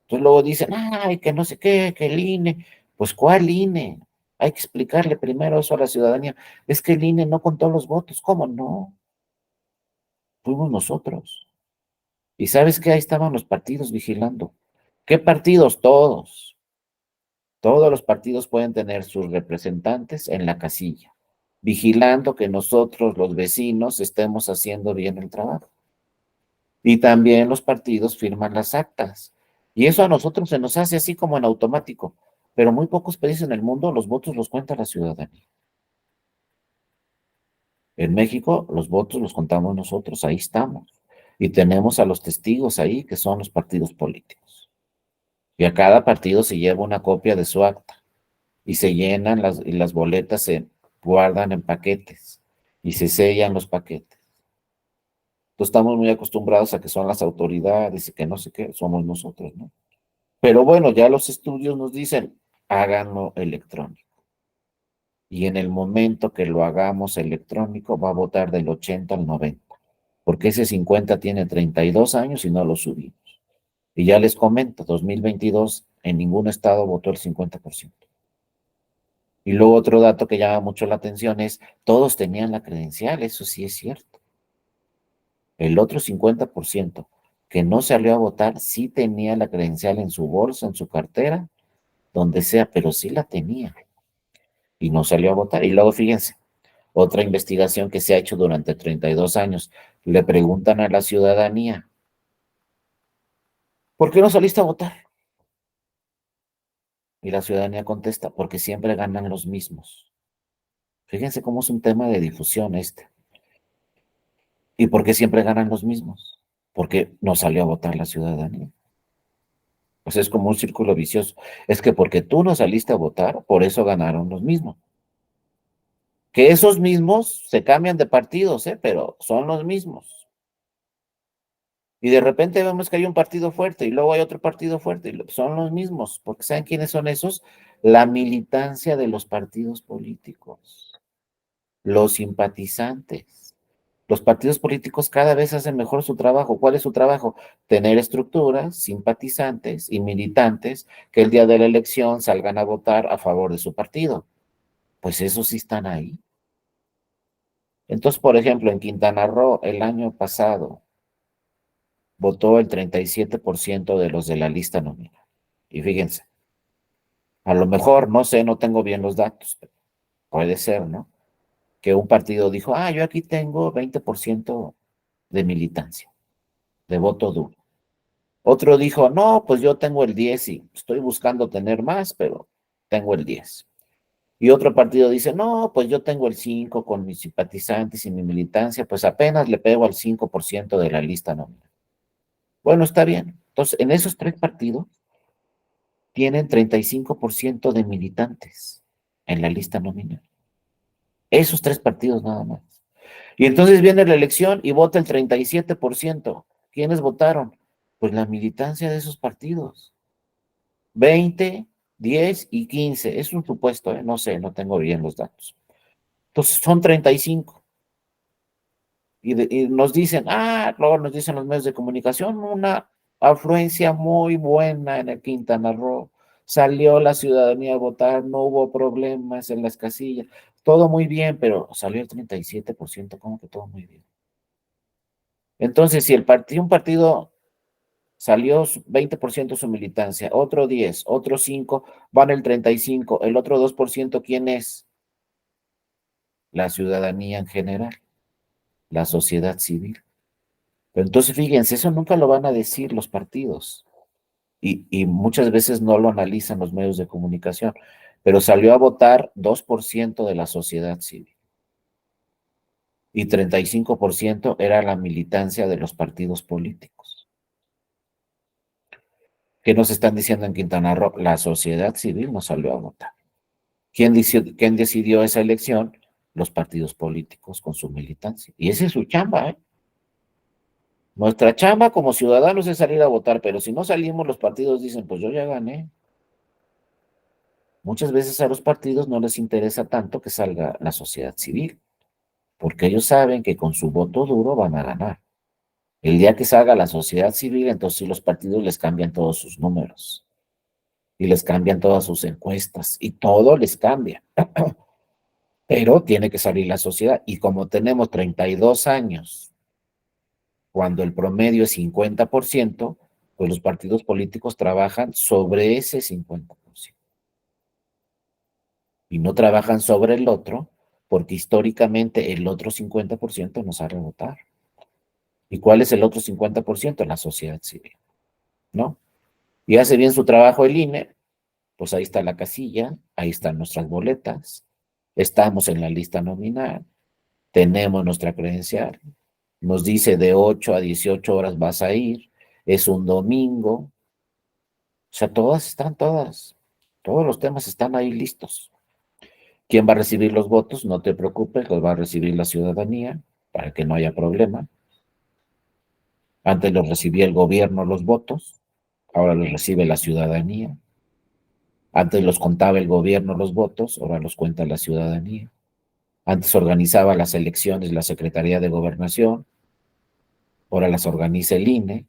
Entonces luego dicen, ay, que no sé qué, que el INE. Pues, ¿cuál INE? Hay que explicarle primero eso a la ciudadanía. Es que el INE no contó los votos. ¿Cómo no? Fuimos nosotros. Y ¿sabes qué? Ahí estaban los partidos vigilando. ¿Qué partidos? Todos. Todos los partidos pueden tener sus representantes en la casilla, vigilando que nosotros, los vecinos, estemos haciendo bien el trabajo. Y también los partidos firman las actas. Y eso a nosotros se nos hace así como en automático. Pero muy pocos países en el mundo los votos los cuenta la ciudadanía. En México los votos los contamos nosotros, ahí estamos. Y tenemos a los testigos ahí, que son los partidos políticos. Y a cada partido se lleva una copia de su acta. Y se llenan y las boletas se guardan en paquetes. Y se sellan los paquetes. Entonces estamos muy acostumbrados a que son las autoridades y que no sé qué, somos nosotros, ¿no? Pero bueno, ya los estudios nos dicen, háganlo electrónico. Y en el momento que lo hagamos electrónico, va a votar del 80 al 90, porque ese 50 tiene 32 años y no lo subimos. Y ya les comento, 2022 en ningún estado votó el 50%. Y luego otro dato que llama mucho la atención es, todos tenían la credencial, eso sí es cierto. El otro 50% que no salió a votar sí tenía la credencial en su bolsa, en su cartera, donde sea, pero sí la tenía y no salió a votar. Y luego fíjense, otra investigación que se ha hecho durante 32 años, le preguntan a la ciudadanía, ¿por qué no saliste a votar? Y la ciudadanía contesta, porque siempre ganan los mismos. Fíjense cómo es un tema de difusión este. ¿Y por qué siempre ganan los mismos? Porque no salió a votar la ciudadanía. Pues es como un círculo vicioso. Es que porque tú no saliste a votar, por eso ganaron los mismos. Que esos mismos se cambian de partidos, pero son los mismos. Y de repente vemos que hay un partido fuerte y luego hay otro partido fuerte y son los mismos, porque ¿saben quiénes son esos? La militancia de los partidos políticos, los simpatizantes. Los partidos políticos cada vez hacen mejor su trabajo. ¿Cuál es su trabajo? Tener estructuras, simpatizantes y militantes que el día de la elección salgan a votar a favor de su partido. Pues esos sí están ahí. Entonces, por ejemplo, en Quintana Roo, el año pasado, votó el 37% de los de la lista nominal. Y fíjense, a lo mejor, no sé, no tengo bien los datos, pero puede ser, ¿no? Que un partido dijo, yo aquí tengo 20% de militancia, de voto duro. Otro dijo, no, pues yo tengo el 10 y estoy buscando tener más, pero tengo el 10. Y otro partido dice, no, pues yo tengo el 5 con mis simpatizantes y mi militancia, pues apenas le pego al 5% de la lista nominal. Bueno, está bien. Entonces, en esos tres partidos tienen 35% de militantes en la lista nominal. Esos tres partidos nada más. Y entonces viene la elección y vota el 37%. ¿Quiénes votaron? Pues la militancia de esos partidos. 20, 10 y 15. Es un supuesto, no sé, no tengo bien los datos. Entonces son 35. Y nos dicen, luego nos dicen los medios de comunicación, una afluencia muy buena en el Quintana Roo. Salió la ciudadanía a votar, no hubo problemas en las casillas. Todo muy bien, pero salió el 37%, como que todo muy bien. Entonces, si un partido salió 20% su militancia, otro 10, otro 5, van el 35, el otro 2%, ¿quién es? La ciudadanía en general, la sociedad civil. Pero entonces, fíjense, eso nunca lo van a decir los partidos y muchas veces no lo analizan los medios de comunicación, pero salió a votar 2% de la sociedad civil y 35% era la militancia de los partidos políticos. ¿Qué nos están diciendo en Quintana Roo? La sociedad civil no salió a votar. ¿Quién decidió esa elección? Los partidos políticos con su militancia. Y esa es su chamba, ¿eh? Nuestra chamba como ciudadanos es salir a votar, pero si no salimos, los partidos dicen, pues yo ya gané. Muchas veces a los partidos no les interesa tanto que salga la sociedad civil, porque ellos saben que con su voto duro van a ganar. El día que salga la sociedad civil, entonces sí los partidos les cambian todos sus números y les cambian todas sus encuestas y todo les cambia. Pero tiene que salir la sociedad. Y como tenemos 32 años, cuando el promedio es 50%, pues los partidos políticos trabajan sobre ese 50%. y no trabajan sobre el otro, porque históricamente el otro 50% no sabe votar. ¿Y cuál es el otro 50%? La sociedad civil, ¿no? Y hace bien su trabajo el INE, pues ahí está la casilla, ahí están nuestras boletas, estamos en la lista nominal, tenemos nuestra credencial, nos dice de 8 a 18 horas vas a ir, es un domingo, o sea, todos los temas están ahí listos. ¿Quién va a recibir los votos? No te preocupes, los va a recibir la ciudadanía para que no haya problema. Antes los recibía el gobierno los votos, ahora los recibe la ciudadanía. Antes los contaba el gobierno los votos, ahora los cuenta la ciudadanía. Antes organizaba las elecciones la Secretaría de Gobernación, ahora las organiza el INE.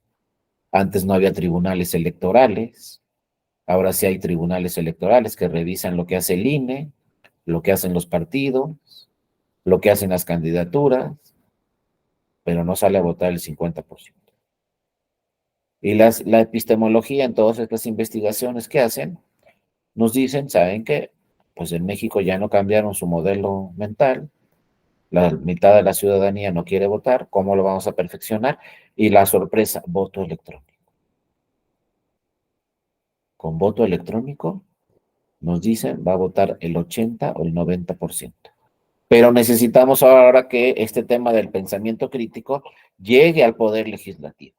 Antes no había tribunales electorales, ahora sí hay tribunales electorales que revisan lo que hace el INE, lo que hacen los partidos, lo que hacen las candidaturas, pero no sale a votar el 50%. Y la epistemología en todas estas investigaciones que hacen, nos dicen, ¿saben qué? Pues en México ya no cambiaron su modelo mental, la mitad de la ciudadanía no quiere votar, ¿cómo lo vamos a perfeccionar? Y la sorpresa, voto electrónico. Con voto electrónico, nos dicen, va a votar el 80 o el 90%. Pero necesitamos ahora que este tema del pensamiento crítico llegue al Poder Legislativo.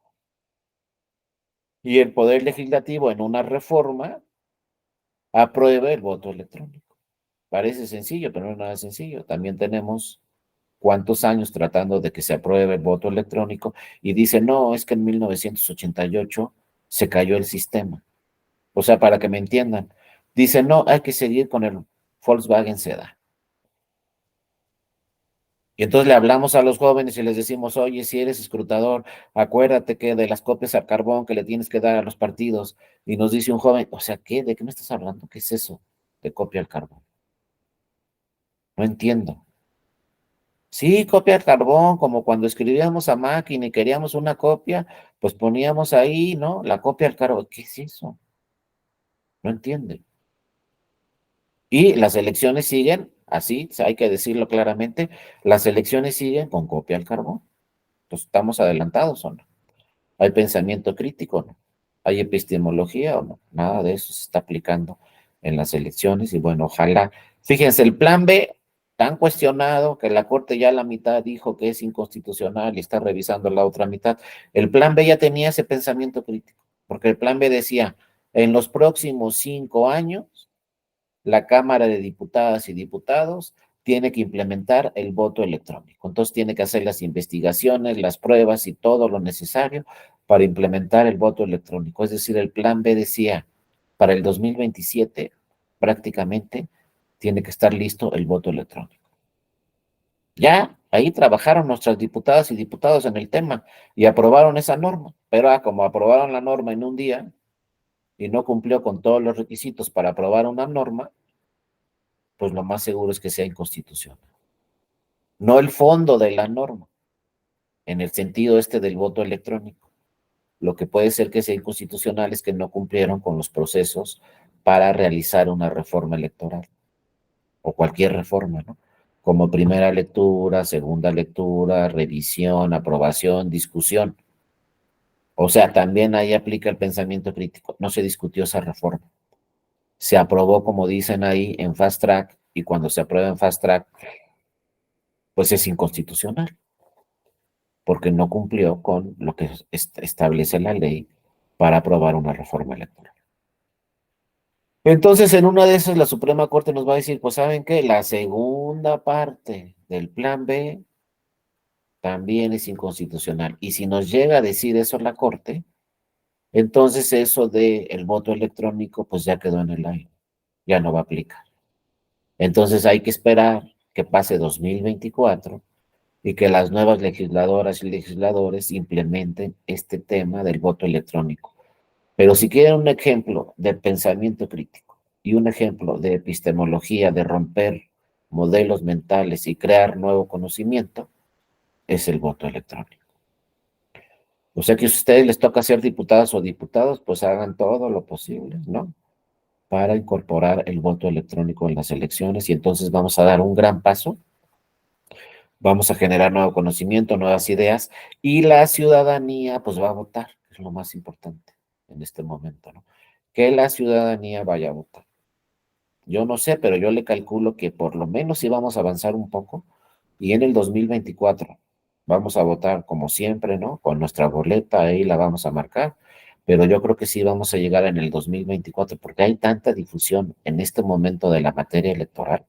Y el Poder Legislativo, en una reforma, apruebe el voto electrónico. Parece sencillo, pero no es nada sencillo. También tenemos cuántos años tratando de que se apruebe el voto electrónico y dice, no, es que en 1988 se cayó el sistema. O sea, para que me entiendan, dice, no, hay que seguir con el Volkswagen Sedan. Y entonces le hablamos a los jóvenes y les decimos, oye, si eres escrutador, acuérdate que de las copias al carbón que le tienes que dar a los partidos. Y nos dice un joven, o sea, ¿qué? ¿De qué me estás hablando? ¿Qué es eso de copia al carbón? No entiendo. Sí, copia al carbón, como cuando escribíamos a máquina y queríamos una copia, pues poníamos ahí, ¿no? La copia al carbón. ¿Qué es eso? No entiende. Y las elecciones siguen, así, hay que decirlo claramente, las elecciones siguen con copia al carbón. Pues estamos adelantados o no. ¿Hay pensamiento crítico o no? ¿Hay epistemología o no? Nada de eso se está aplicando en las elecciones y bueno, ojalá. Fíjense, el plan B, tan cuestionado que la Corte ya la mitad dijo que es inconstitucional y está revisando la otra mitad. El plan B ya tenía ese pensamiento crítico, porque el plan B decía, en los próximos 5 años, la Cámara de Diputadas y Diputados tiene que implementar el voto electrónico. Entonces tiene que hacer las investigaciones, las pruebas y todo lo necesario para implementar el voto electrónico. Es decir, el plan B decía, para el 2027 prácticamente tiene que estar listo el voto electrónico. Ya ahí trabajaron nuestras diputadas y diputados en el tema y aprobaron esa norma, pero como aprobaron la norma en un día y no cumplió con todos los requisitos para aprobar una norma, pues lo más seguro es que sea inconstitucional. No el fondo de la norma, en el sentido este del voto electrónico. Lo que puede ser que sea inconstitucional es que no cumplieron con los procesos para realizar una reforma electoral o cualquier reforma, ¿no? Como primera lectura, segunda lectura, revisión, aprobación, discusión. O sea, también ahí aplica el pensamiento crítico. No se discutió esa reforma. Se aprobó, como dicen ahí, en fast track y cuando se aprueba en fast track, pues es inconstitucional, porque no cumplió con lo que establece la ley para aprobar una reforma electoral. Entonces, en una de esas, la Suprema Corte nos va a decir, pues, ¿saben qué? La segunda parte del plan B también es inconstitucional. Y si nos llega a decir eso la Corte, entonces eso del voto electrónico, pues ya quedó en el aire, ya no va a aplicar. Entonces hay que esperar que pase 2024 y que las nuevas legisladoras y legisladores implementen este tema del voto electrónico. Pero si quieren un ejemplo de pensamiento crítico y un ejemplo de epistemología, de romper modelos mentales y crear nuevo conocimiento, es el voto electrónico. O sea que si a ustedes les toca ser diputadas o diputados, pues hagan todo lo posible, ¿no? para incorporar el voto electrónico en las elecciones y entonces vamos a dar un gran paso, vamos a generar nuevo conocimiento, nuevas ideas y la ciudadanía pues va a votar, que es lo más importante en este momento, ¿no? Que la ciudadanía vaya a votar. Yo no sé, pero yo le calculo que por lo menos sí vamos a avanzar un poco y en el 2024 vamos a votar como siempre, ¿no? Con nuestra boleta ahí la vamos a marcar, pero yo creo que sí vamos a llegar en el 2024 porque hay tanta difusión en este momento de la materia electoral.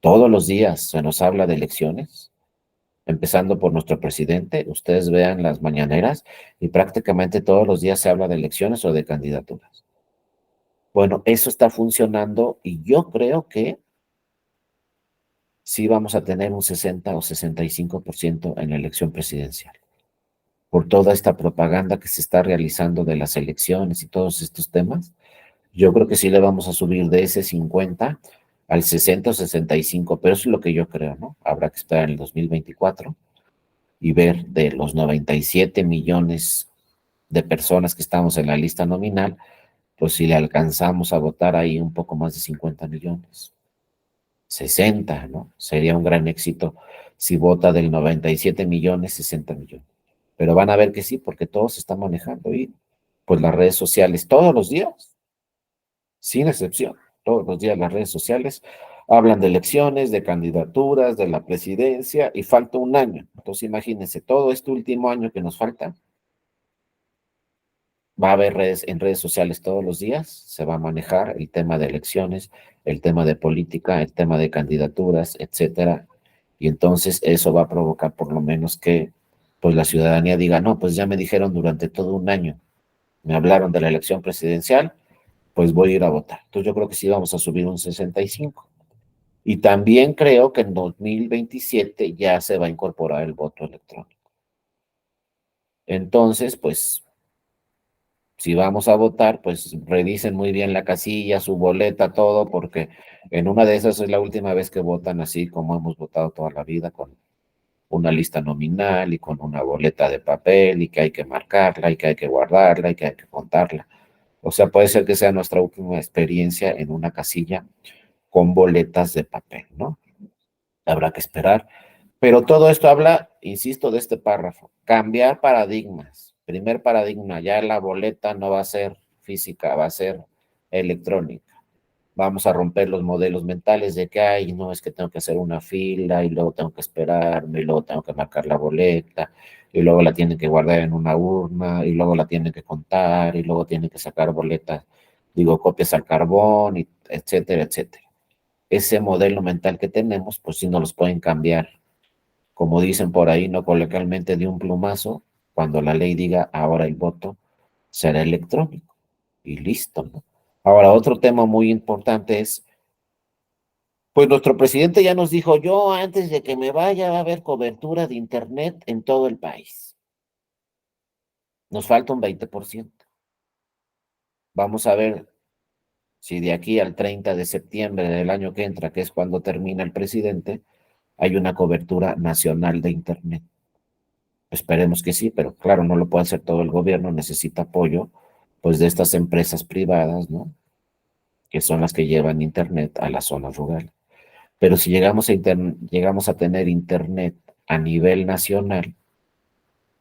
Todos los días se nos habla de elecciones, empezando por nuestro presidente. Ustedes vean las mañaneras y prácticamente todos los días se habla de elecciones o de candidaturas. Bueno, eso está funcionando y yo creo que sí vamos a tener un 60 o 65% en la elección presidencial. Por toda esta propaganda que se está realizando de las elecciones y todos estos temas, yo creo que sí le vamos a subir de ese 50 al 60 o 65, pero eso es lo que yo creo, ¿no? Habrá que esperar en el 2024 y ver de los 97 millones de personas que estamos en la lista nominal, pues si le alcanzamos a votar ahí un poco más de 50 millones. 60, ¿no? Sería un gran éxito si vota del 97 millones, 60 millones. Pero van a ver que sí, porque todos se están manejando y pues las redes sociales, todos los días, sin excepción, todos los días las redes sociales hablan de elecciones, de candidaturas, de la presidencia y falta un año. Entonces imagínense, todo este último año que nos falta, va a haber redes en redes sociales todos los días, se va a manejar el tema de elecciones, el tema de política, el tema de candidaturas, etcétera. Y entonces eso va a provocar por lo menos que pues la ciudadanía diga, no, pues ya me dijeron durante todo un año, me hablaron de la elección presidencial, pues voy a ir a votar. Entonces yo creo que sí vamos a subir un 65. Y también creo que en 2027 ya se va a incorporar el voto electrónico. Entonces, pues si vamos a votar, pues revisen muy bien la casilla, su boleta, todo, porque en una de esas es la última vez que votan así como hemos votado toda la vida, con una lista nominal y con una boleta de papel y que hay que marcarla y que hay que guardarla y que hay que contarla. O sea, puede ser que sea nuestra última experiencia en una casilla con boletas de papel, ¿no? Habrá que esperar. Pero todo esto habla, insisto, de este párrafo, cambiar paradigmas. Primer paradigma, ya la boleta no va a ser física, va a ser electrónica. Vamos a romper los modelos mentales de que, ay, no, es que tengo que hacer una fila y luego tengo que esperarme y luego tengo que marcar la boleta y luego la tienen que guardar en una urna y luego la tienen que contar y luego tienen que sacar boletas, digo, copias al carbón, y etcétera, etcétera. Ese modelo mental que tenemos, pues sí nos los pueden cambiar, como dicen por ahí, no coloquialmente de un plumazo, cuando la ley diga ahora el voto será electrónico y listo, ¿no? Ahora, otro tema muy importante es, pues nuestro presidente ya nos dijo, yo antes de que me vaya va a haber cobertura de internet en todo el país. Nos falta un 20%. Vamos a ver si de aquí al 30 de septiembre del año que entra, que es cuando termina el presidente, hay una cobertura nacional de internet. Esperemos que sí, pero claro, no lo puede hacer todo el gobierno, necesita apoyo, pues, de estas empresas privadas, ¿no? Que son las que llevan internet a las zonas rurales. Pero si llegamos a tener internet a nivel nacional,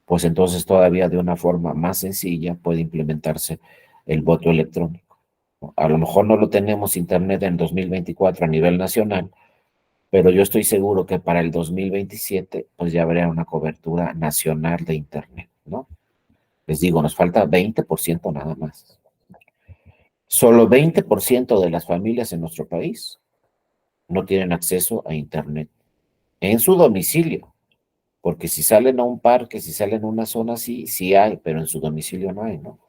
pues entonces todavía de una forma más sencilla puede implementarse el voto electrónico. A lo mejor no lo tenemos internet en 2024 a nivel nacional, pero yo estoy seguro que para el 2027 pues ya habrá una cobertura nacional de internet, ¿no? Les digo, nos falta 20% nada más. Solo 20% de las familias en nuestro país no tienen acceso a internet en su domicilio, porque si salen a un parque, si salen a una zona así, sí hay, pero en su domicilio no hay, ¿no?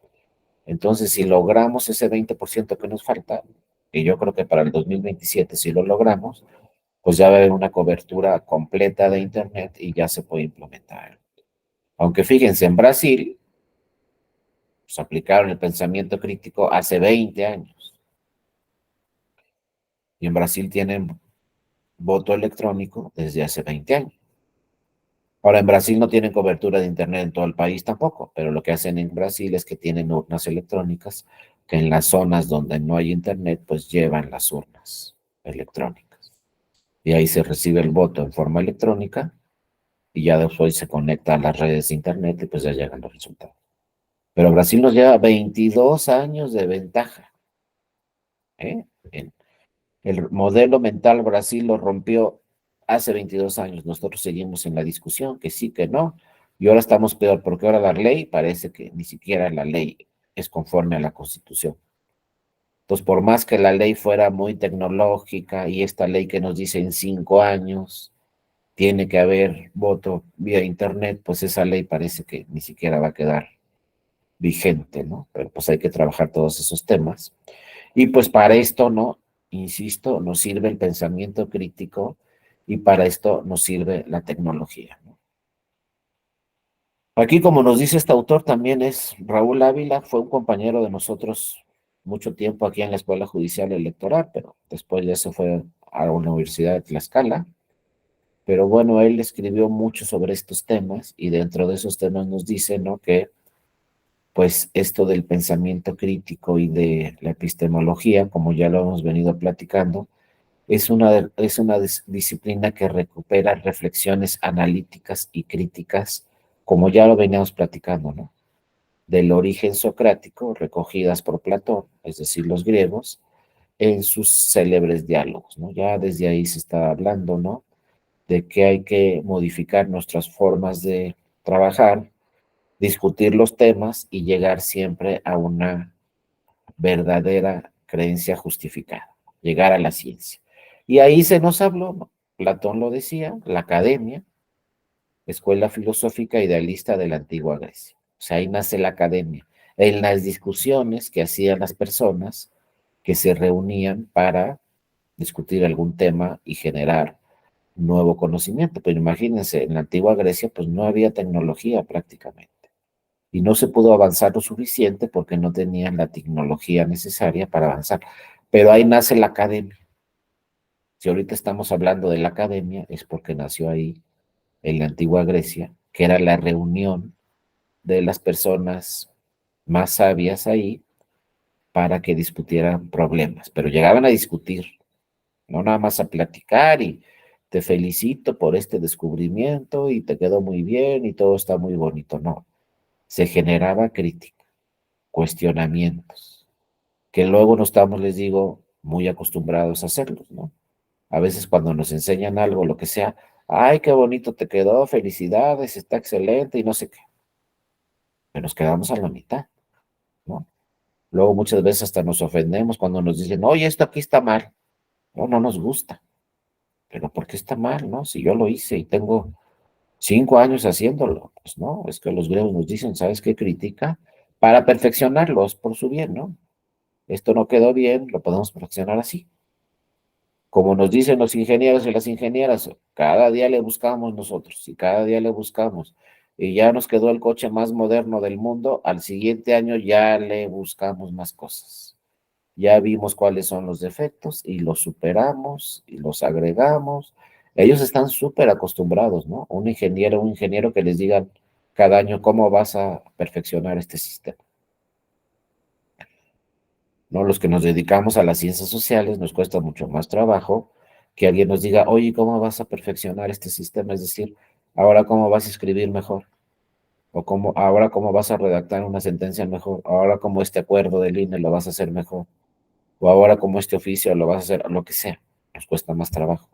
Entonces, si logramos ese 20% que nos falta, y yo creo que para el 2027 si lo logramos, pues ya va a haber una cobertura completa de internet y ya se puede implementar. Aunque fíjense, en Brasil, pues aplicaron el pensamiento crítico hace 20 años. Y en Brasil tienen voto electrónico desde hace 20 años. Ahora, en Brasil no tienen cobertura de internet en todo el país tampoco, pero lo que hacen en Brasil es que tienen urnas electrónicas que en las zonas donde no hay internet, pues llevan las urnas electrónicas. Y ahí se recibe el voto en forma electrónica y ya después se conecta a las redes de internet y pues ya llegan los resultados. Pero Brasil nos lleva 22 años de ventaja, ¿eh? El modelo mental Brasil lo rompió hace 22 años. Nosotros seguimos en la discusión, que sí, que no. Y ahora estamos peor, porque ahora la ley parece que ni siquiera la ley es conforme a la Constitución. Entonces, por más que la ley fuera muy tecnológica y esta ley que nos dice en 5 años tiene que haber voto vía internet, pues esa ley parece que ni siquiera va a quedar vigente, ¿no? Pero pues hay que trabajar todos esos temas. Y pues para esto, ¿no? Insisto, nos sirve el pensamiento crítico y para esto nos sirve la tecnología, ¿no? Aquí, como nos dice este autor, también es Raúl Ávila, fue un compañero de nosotros mucho tiempo aquí en la Escuela Judicial Electoral, pero después ya se fue a la Universidad de Tlaxcala. Pero bueno, él escribió mucho sobre estos temas y dentro de esos temas nos dice, ¿no? Que pues esto del pensamiento crítico y de la epistemología, como ya lo hemos venido platicando, es una disciplina que recupera reflexiones analíticas y críticas, como ya lo veníamos platicando, ¿no? Del origen socrático, recogidas por Platón, es decir, los griegos, en sus célebres diálogos, ¿no? Ya desde ahí se está hablando, ¿no? De que hay que modificar nuestras formas de trabajar, discutir los temas y llegar siempre a una verdadera creencia justificada, llegar a la ciencia. Y ahí se nos habló, ¿no? Platón lo decía, la academia, escuela filosófica idealista de la antigua Grecia. O sea, ahí nace la academia, en las discusiones que hacían las personas que se reunían para discutir algún tema y generar nuevo conocimiento. Pero imagínense, en la antigua Grecia pues no había tecnología prácticamente y no se pudo avanzar lo suficiente porque no tenían la tecnología necesaria para avanzar. Pero ahí nace la academia. Si ahorita estamos hablando de la academia, es porque nació ahí, en la antigua Grecia, que era la reunión de las personas más sabias ahí para que discutieran problemas. Pero llegaban a discutir, no nada más a platicar y te felicito por este descubrimiento y te quedó muy bien y todo está muy bonito. No, se generaba crítica, cuestionamientos, que luego no estamos, les digo, muy acostumbrados a hacerlos, ¿no? A veces cuando nos enseñan algo, lo que sea, ay, qué bonito te quedó, felicidades, está excelente y no sé qué, pero nos quedamos a la mitad, ¿no? Luego muchas veces hasta nos ofendemos cuando nos dicen, oye, esto aquí está mal. No, no nos gusta, pero ¿por qué está mal, no? Si yo lo hice y tengo 5 años haciéndolo, pues no, es que los griegos nos dicen, ¿sabes qué? Critica para perfeccionarlos por su bien, ¿no? Esto no quedó bien, lo podemos perfeccionar así. Como nos dicen los ingenieros y las ingenieras, cada día le buscamos nosotros y cada día le buscamos. Y ya nos quedó el coche más moderno del mundo, al siguiente año ya le buscamos más cosas. Ya vimos cuáles son los defectos y los superamos y los agregamos. Ellos están súper acostumbrados, ¿no? Un ingeniero que les digan cada año cómo vas a perfeccionar este sistema. ¿No? Los que nos dedicamos a las ciencias sociales nos cuesta mucho más trabajo que alguien nos diga, oye, ¿cómo vas a perfeccionar este sistema? Es decir, ahora cómo vas a escribir mejor, o ahora cómo vas a redactar una sentencia mejor, ahora cómo este acuerdo del INE lo vas a hacer mejor, o ahora cómo este oficio lo vas a hacer, lo que sea, nos cuesta más trabajo.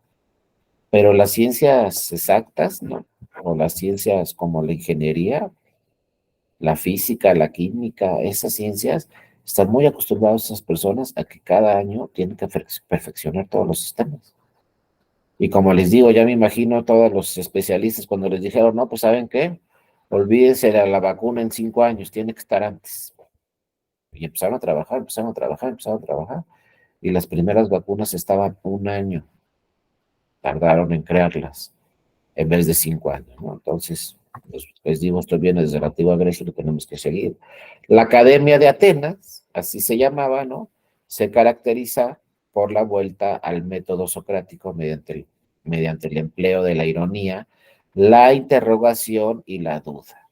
Pero las ciencias exactas, ¿no? O las ciencias como la ingeniería, la física, la química, esas ciencias, están muy acostumbrados esas personas a que cada año tienen que perfeccionar todos los sistemas. Y como les digo, ya me imagino a todos los especialistas cuando les dijeron, no, pues ¿saben qué? Olvídense de la vacuna en 5 años, tiene que estar antes. Y empezaron a trabajar, empezaron a trabajar, empezaron a trabajar. Y las primeras vacunas estaban 1 año, tardaron en crearlas, en vez de 5 años, ¿no? Entonces, pues, les digo, esto viene desde la antigua Grecia y lo tenemos que seguir. La Academia de Atenas, así se llamaba, ¿no? Se caracteriza por la vuelta al método socrático mediante el empleo de la ironía, la interrogación y la duda.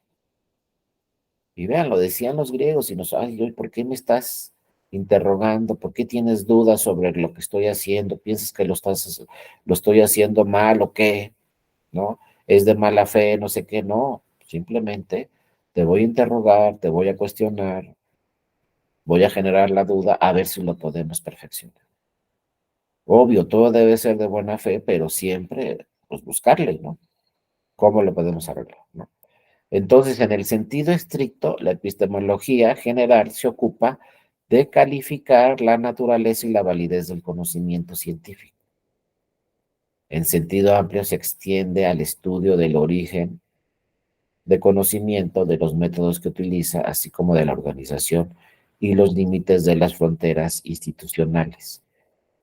Y vean, lo decían los griegos y nos, ay, ¿por qué me estás interrogando, ¿por qué tienes dudas sobre lo que estoy haciendo? ¿Piensas que lo estoy haciendo mal o qué? ¿No? Es de mala fe, no sé qué, no. Simplemente te voy a interrogar, te voy a cuestionar, voy a generar la duda a ver si lo podemos perfeccionar. Obvio, todo debe ser de buena fe, pero siempre, pues buscarle, ¿no? ¿Cómo lo podemos arreglar, no? Entonces, en el sentido estricto, la epistemología general se ocupa de calificar la naturaleza y la validez del conocimiento científico. En sentido amplio, se extiende al estudio del origen de conocimiento, de los métodos que utiliza, así como de la organización y los límites de las fronteras institucionales.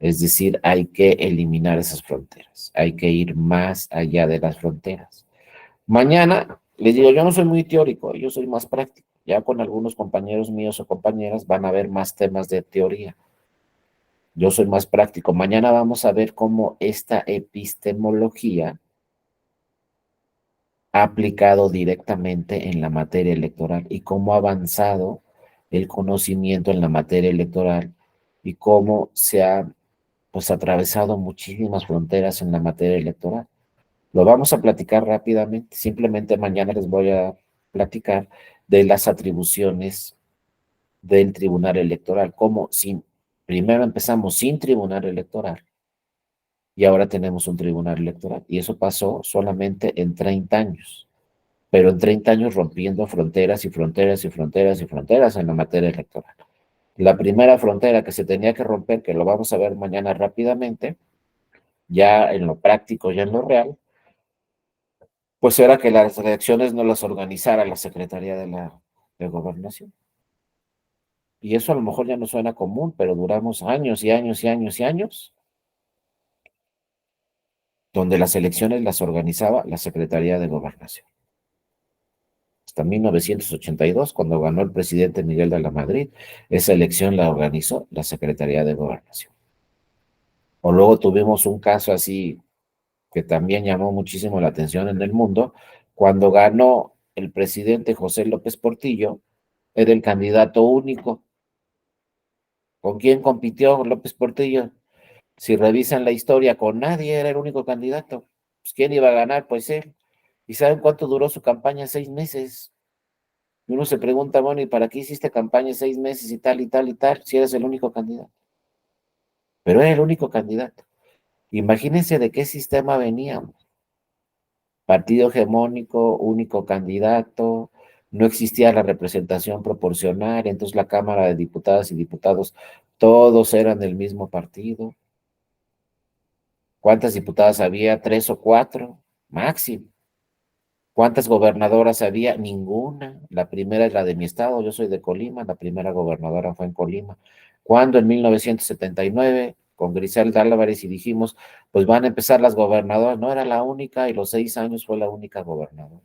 Es decir, hay que eliminar esas fronteras, hay que ir más allá de las fronteras. Mañana, les digo, yo no soy muy teórico, yo soy más práctico. Ya con algunos compañeros míos o compañeras van a ver más temas de teoría. Yo soy más práctico. Mañana vamos a ver cómo esta epistemología ha aplicado directamente en la materia electoral y cómo ha avanzado el conocimiento en la materia electoral y cómo se ha pues atravesado muchísimas fronteras en la materia electoral. Lo vamos a platicar rápidamente. Simplemente mañana les voy a platicar de las atribuciones del Tribunal Electoral, como sin, primero empezamos sin Tribunal Electoral y ahora tenemos un Tribunal Electoral. Y eso pasó solamente en 30 años, pero en 30 años rompiendo fronteras y fronteras y fronteras y fronteras en la materia electoral. La primera frontera que se tenía que romper, que lo vamos a ver mañana rápidamente, ya en lo práctico, ya en lo real, pues era que las elecciones no las organizara la Secretaría de Gobernación. Y eso a lo mejor ya no suena común, pero duramos años y años y años y años, donde las elecciones las organizaba la Secretaría de Gobernación. Hasta 1982, cuando ganó el presidente Miguel de la Madrid, esa elección la organizó la Secretaría de Gobernación. O luego tuvimos un caso así que también llamó muchísimo la atención en el mundo, cuando ganó el presidente José López Portillo, era el candidato único. ¿Con quién compitió López Portillo? Si revisan la historia, con nadie, era el único candidato. Pues, ¿quién iba a ganar? Pues él. ¿Y saben cuánto duró su campaña? 6 meses. Y uno se pregunta, bueno, ¿y para qué hiciste campaña 6 meses y tal y tal y tal si eres el único candidato? Pero era el único candidato. Imagínense de qué sistema veníamos. Partido hegemónico, único candidato, no existía la representación proporcional, entonces la Cámara de Diputadas y Diputados, todos eran del mismo partido. ¿Cuántas diputadas había? 3 o 4, máximo. ¿Cuántas gobernadoras había? Ninguna. La primera es la de mi estado, yo soy de Colima, la primera gobernadora fue en Colima. Cuando en 1979, con Griselda Álvarez y dijimos, pues van a empezar las gobernadoras, no era la única y los 6 años fue la única gobernadora.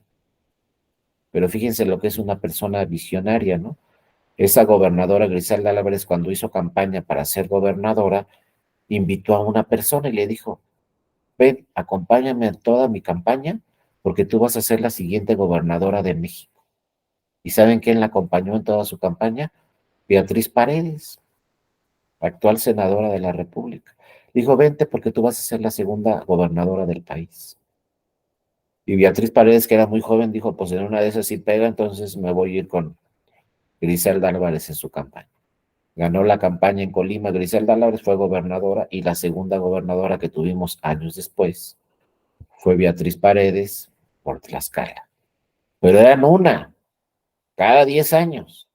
Pero fíjense lo que es una persona visionaria, ¿no? Esa gobernadora Griselda Álvarez, cuando hizo campaña para ser gobernadora, invitó a una persona y le dijo, ven, acompáñame en toda mi campaña porque tú vas a ser la siguiente gobernadora de México. ¿Y saben quién la acompañó en toda su campaña? Beatriz Paredes, actual senadora de la República. Dijo, vente porque tú vas a ser la segunda gobernadora del país. Y Beatriz Paredes, que era muy joven, dijo, pues en una de esas sí pega, entonces me voy a ir con Griselda Álvarez en su campaña. Ganó la campaña en Colima, Griselda Álvarez fue gobernadora y la segunda gobernadora que tuvimos años después fue Beatriz Paredes por Tlaxcala. Pero eran una, cada 10 años.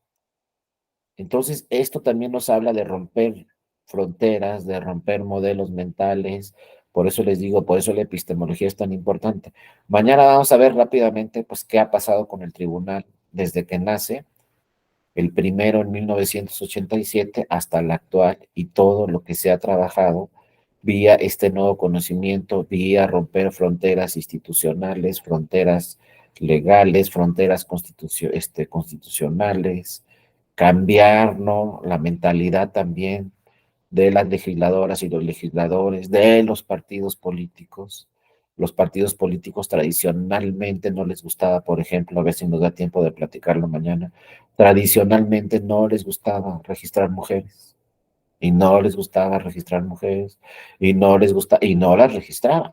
Entonces, esto también nos habla de romper fronteras, de romper modelos mentales. Por eso les digo, por eso la epistemología es tan importante. Mañana vamos a ver rápidamente, pues, qué ha pasado con el tribunal desde que nace, el primero en 1987 hasta la actual, y todo lo que se ha trabajado vía este nuevo conocimiento, vía romper fronteras institucionales, fronteras legales, fronteras constitucionales, cambiar, ¿no?, la mentalidad también de las legisladoras y los legisladores, de los partidos políticos, los partidos políticos tradicionalmente no les gustaba, por ejemplo, a ver si nos da tiempo de platicarlo mañana, tradicionalmente no les gustaba registrar mujeres, y no les gustaba registrar mujeres, y no les gusta, y no las registraban.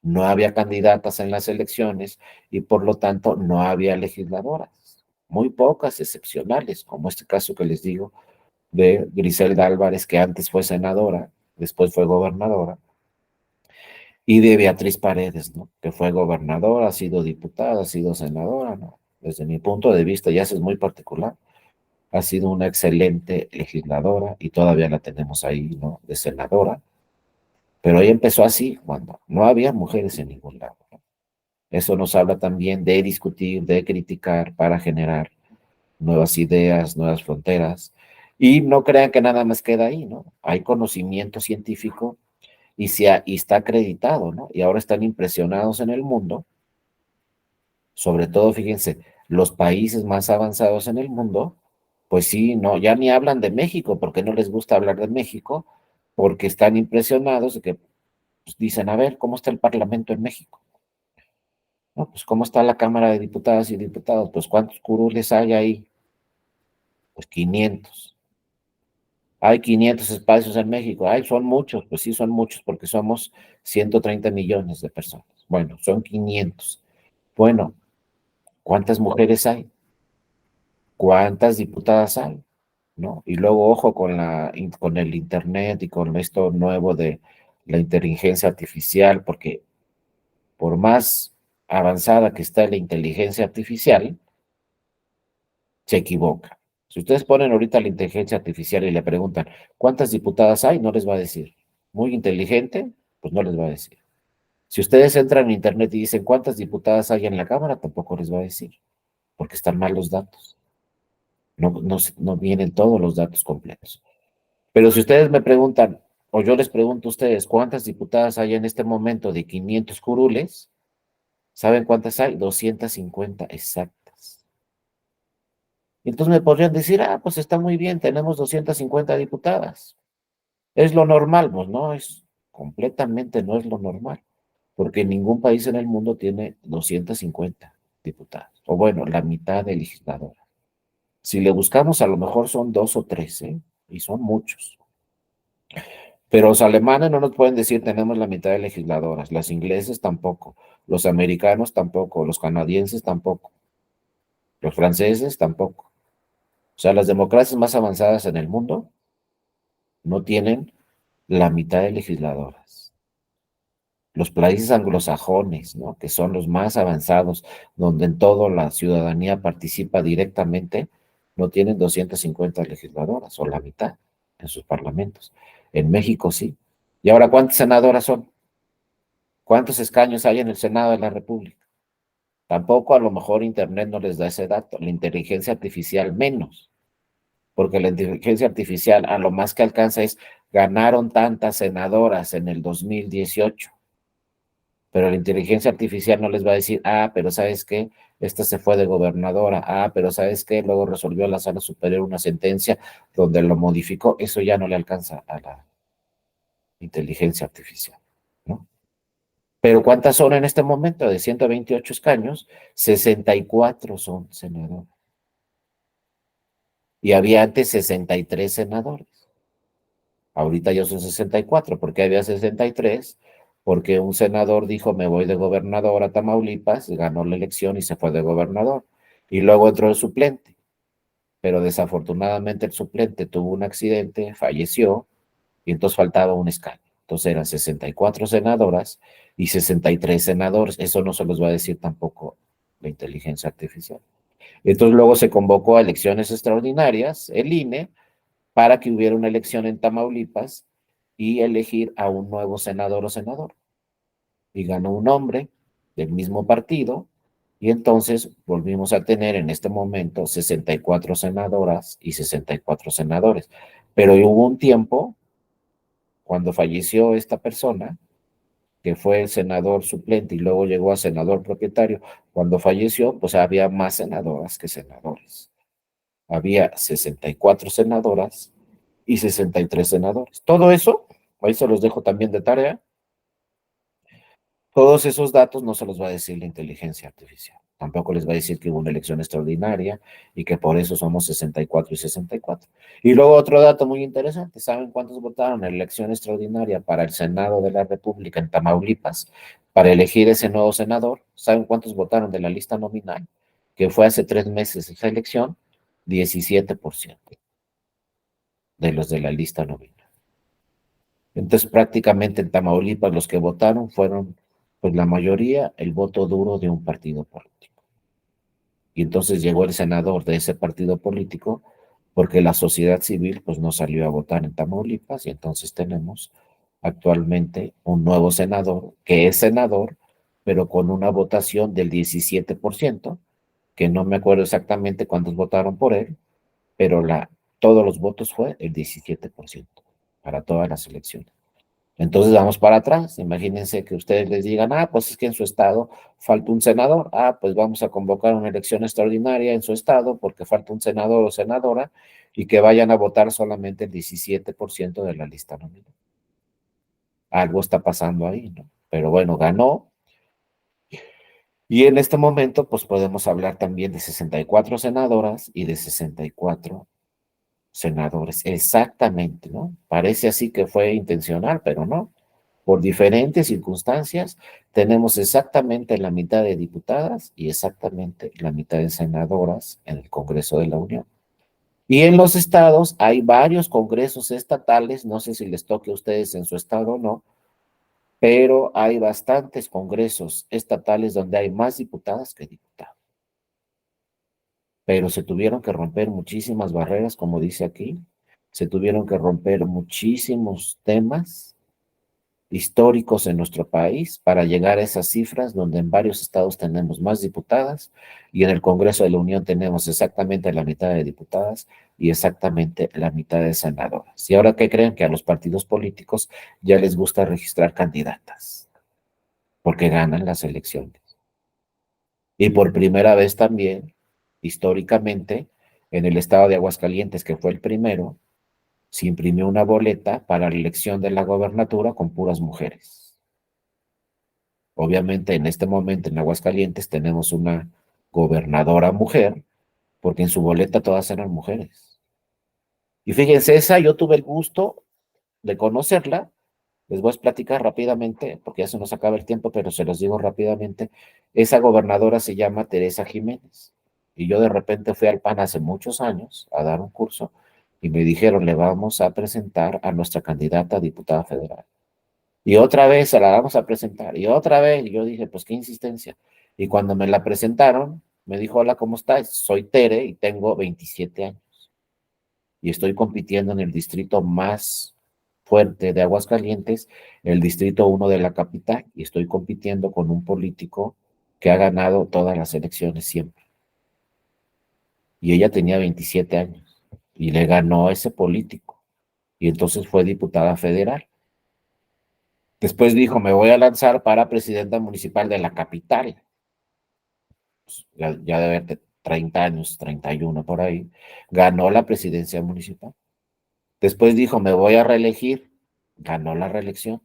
No había candidatas en las elecciones y por lo tanto no había legisladoras. Muy pocas, excepcionales, como este caso que les digo de Griselda Álvarez, que antes fue senadora, después fue gobernadora, y de Beatriz Paredes, ¿no? Que fue gobernadora, ha sido diputada, ha sido senadora, ¿no? Desde mi punto de vista, ya eso es muy particular, ha sido una excelente legisladora y todavía la tenemos ahí, ¿no? De senadora, pero ella empezó así, cuando no había mujeres en ningún lado, ¿no? Eso nos habla también de discutir, de criticar para generar nuevas ideas, nuevas fronteras. Y no crean que nada más queda ahí, ¿no? Hay conocimiento científico y está acreditado, ¿no? Y ahora están impresionados en el mundo, sobre todo, fíjense, los países más avanzados en el mundo, pues sí, no, ya ni hablan de México, porque no les gusta hablar de México, porque están impresionados de que pues, dicen, a ver, ¿cómo está el Parlamento en México? No, pues ¿cómo está la Cámara de Diputadas y Diputados? Pues ¿cuántos curules hay ahí? Pues 500. Hay 500 espacios en México. Ay, son muchos, pues sí, son muchos porque somos 130 millones de personas. Bueno, son 500. Bueno, ¿cuántas mujeres hay? ¿Cuántas diputadas hay? ¿No? Y luego, ojo con el Internet y con esto nuevo de la inteligencia artificial, porque por más avanzada que está la inteligencia artificial, se equivoca. Si ustedes ponen ahorita la inteligencia artificial y le preguntan, ¿cuántas diputadas hay? No les va a decir. Muy inteligente, pues no les va a decir. Si ustedes entran en internet y dicen, ¿cuántas diputadas hay en la Cámara? Tampoco les va a decir, porque están mal los datos. No vienen todos los datos completos. Pero si ustedes me preguntan, o yo les pregunto a ustedes, ¿cuántas diputadas hay en este momento de 500 curules? ¿Saben cuántas hay? 250 exactas. Y entonces me podrían decir, pues está muy bien, tenemos 250 diputadas. Es lo normal, pues no, es completamente no es lo normal, porque ningún país en el mundo tiene 250 diputados, o bueno, la mitad de legisladores. Si le buscamos, a lo mejor son dos o tres, ¿eh? Y son muchos. Pero los alemanes no nos pueden decir tenemos la mitad de legisladoras, los ingleses tampoco, los americanos tampoco, los canadienses tampoco, los franceses tampoco. O sea, las democracias más avanzadas en el mundo no tienen la mitad de legisladoras. Los países anglosajones, ¿no? Que son los más avanzados, donde en todo la ciudadanía participa directamente, no tienen 250 legisladoras o la mitad en sus parlamentos. En México sí. ¿Y ahora cuántas senadoras son? ¿Cuántos escaños hay en el Senado de la República? Tampoco a lo mejor Internet no les da ese dato, la inteligencia artificial menos, porque la inteligencia artificial a lo más que alcanza es ganaron tantas senadoras en el 2018, pero la inteligencia artificial no les va a decir, pero ¿sabes qué? Esta se fue de gobernadora, pero ¿sabes qué? Luego resolvió la sala superior una sentencia donde lo modificó, eso ya no le alcanza a la inteligencia artificial, ¿no? Pero ¿cuántas son en este momento? De 128 escaños, 64 son senadores. Y había antes 63 senadores. Ahorita ya son 64. ¿Por qué había 63? Porque un senador dijo, me voy de gobernador a Tamaulipas, ganó la elección y se fue de gobernador. Y luego entró el suplente. Pero desafortunadamente el suplente tuvo un accidente, falleció, y entonces faltaba un escaño. Entonces eran 64 senadoras y 63 senadores. Eso no se los va a decir tampoco la inteligencia artificial. Entonces luego se convocó a elecciones extraordinarias, el INE, para que hubiera una elección en Tamaulipas y elegir a un nuevo senador o senador. Y ganó un hombre del mismo partido y entonces volvimos a tener en este momento 64 senadoras y 64 senadores. Pero hubo un tiempo, cuando falleció esta persona, que fue el senador suplente y luego llegó a senador propietario, cuando falleció, pues había más senadoras que senadores. Había 64 senadoras y 63 senadores. Todo eso, ahí se los dejo también de tarea, Todos esos datos no se los va a decir la inteligencia artificial. Tampoco les va a decir que hubo una elección extraordinaria y que por eso somos 64 y 64. Y luego otro dato muy interesante, ¿saben cuántos votaron en la elección extraordinaria para el Senado de la República en Tamaulipas para elegir ese nuevo senador? ¿Saben cuántos votaron de la lista nominal? Que fue hace 3 meses esa elección, 17% de los de la lista nominal. Entonces, prácticamente en Tamaulipas los que votaron fueron, pues la mayoría, el voto duro de un partido político. Y entonces llegó el senador de ese partido político porque la sociedad civil pues no salió a votar en Tamaulipas y entonces tenemos actualmente un nuevo senador que es senador, pero con una votación del 17%, que no me acuerdo exactamente cuántos votaron por él, pero todos los votos fue el 17% para todas las elecciones. Entonces vamos para atrás. Imagínense que ustedes les digan, pues es que en su estado falta un senador. Pues vamos a convocar una elección extraordinaria en su estado porque falta un senador o senadora y que vayan a votar solamente el 17% de la lista nominal. Algo está pasando ahí, ¿no? Pero bueno, ganó. Y en este momento, pues podemos hablar también de 64 senadoras y de 64 senadores. Exactamente, ¿no? Parece así que fue intencional, pero no. Por diferentes circunstancias, tenemos exactamente la mitad de diputadas y exactamente la mitad de senadoras en el Congreso de la Unión. Y en los estados hay varios congresos estatales, no sé si les toque a ustedes en su estado o no, pero hay bastantes congresos estatales donde hay más diputadas que diputados. Pero se tuvieron que romper muchísimas barreras, como dice aquí, se tuvieron que romper muchísimos temas históricos en nuestro país para llegar a esas cifras donde en varios estados tenemos más diputadas y en el Congreso de la Unión tenemos exactamente la mitad de diputadas y exactamente la mitad de senadoras. Y ahora, ¿qué creen? Que a los partidos políticos ya les gusta registrar candidatas porque ganan las elecciones. Y por primera vez también, históricamente, en el estado de Aguascalientes, que fue el primero, se imprimió una boleta para la elección de la gobernatura con puras mujeres. Obviamente, en este momento en Aguascalientes tenemos una gobernadora mujer, porque en su boleta todas eran mujeres. Y fíjense, esa yo tuve el gusto de conocerla. Les voy a platicar rápidamente, porque ya se nos acaba el tiempo, pero se los digo rápidamente. Esa gobernadora se llama Teresa Jiménez. Y yo de repente fui al PAN hace muchos años a dar un curso y me dijeron, le vamos a presentar a nuestra candidata a diputada federal. Y otra vez se la vamos a presentar. Y otra vez, y yo dije, pues qué insistencia. Y cuando me la presentaron, me dijo, hola, ¿cómo estás? Soy Tere y tengo 27 años. Y estoy compitiendo en el distrito más fuerte de Aguascalientes, el distrito 1 de la capital, y estoy compitiendo con un político que ha ganado todas las elecciones siempre. Y ella tenía 27 años y le ganó a ese político. Y entonces fue diputada federal. Después dijo, me voy a lanzar para presidenta municipal de la capital. Pues ya debe haber 30 años, 31 por ahí. Ganó la presidencia municipal. Después dijo, me voy a reelegir. Ganó la reelección.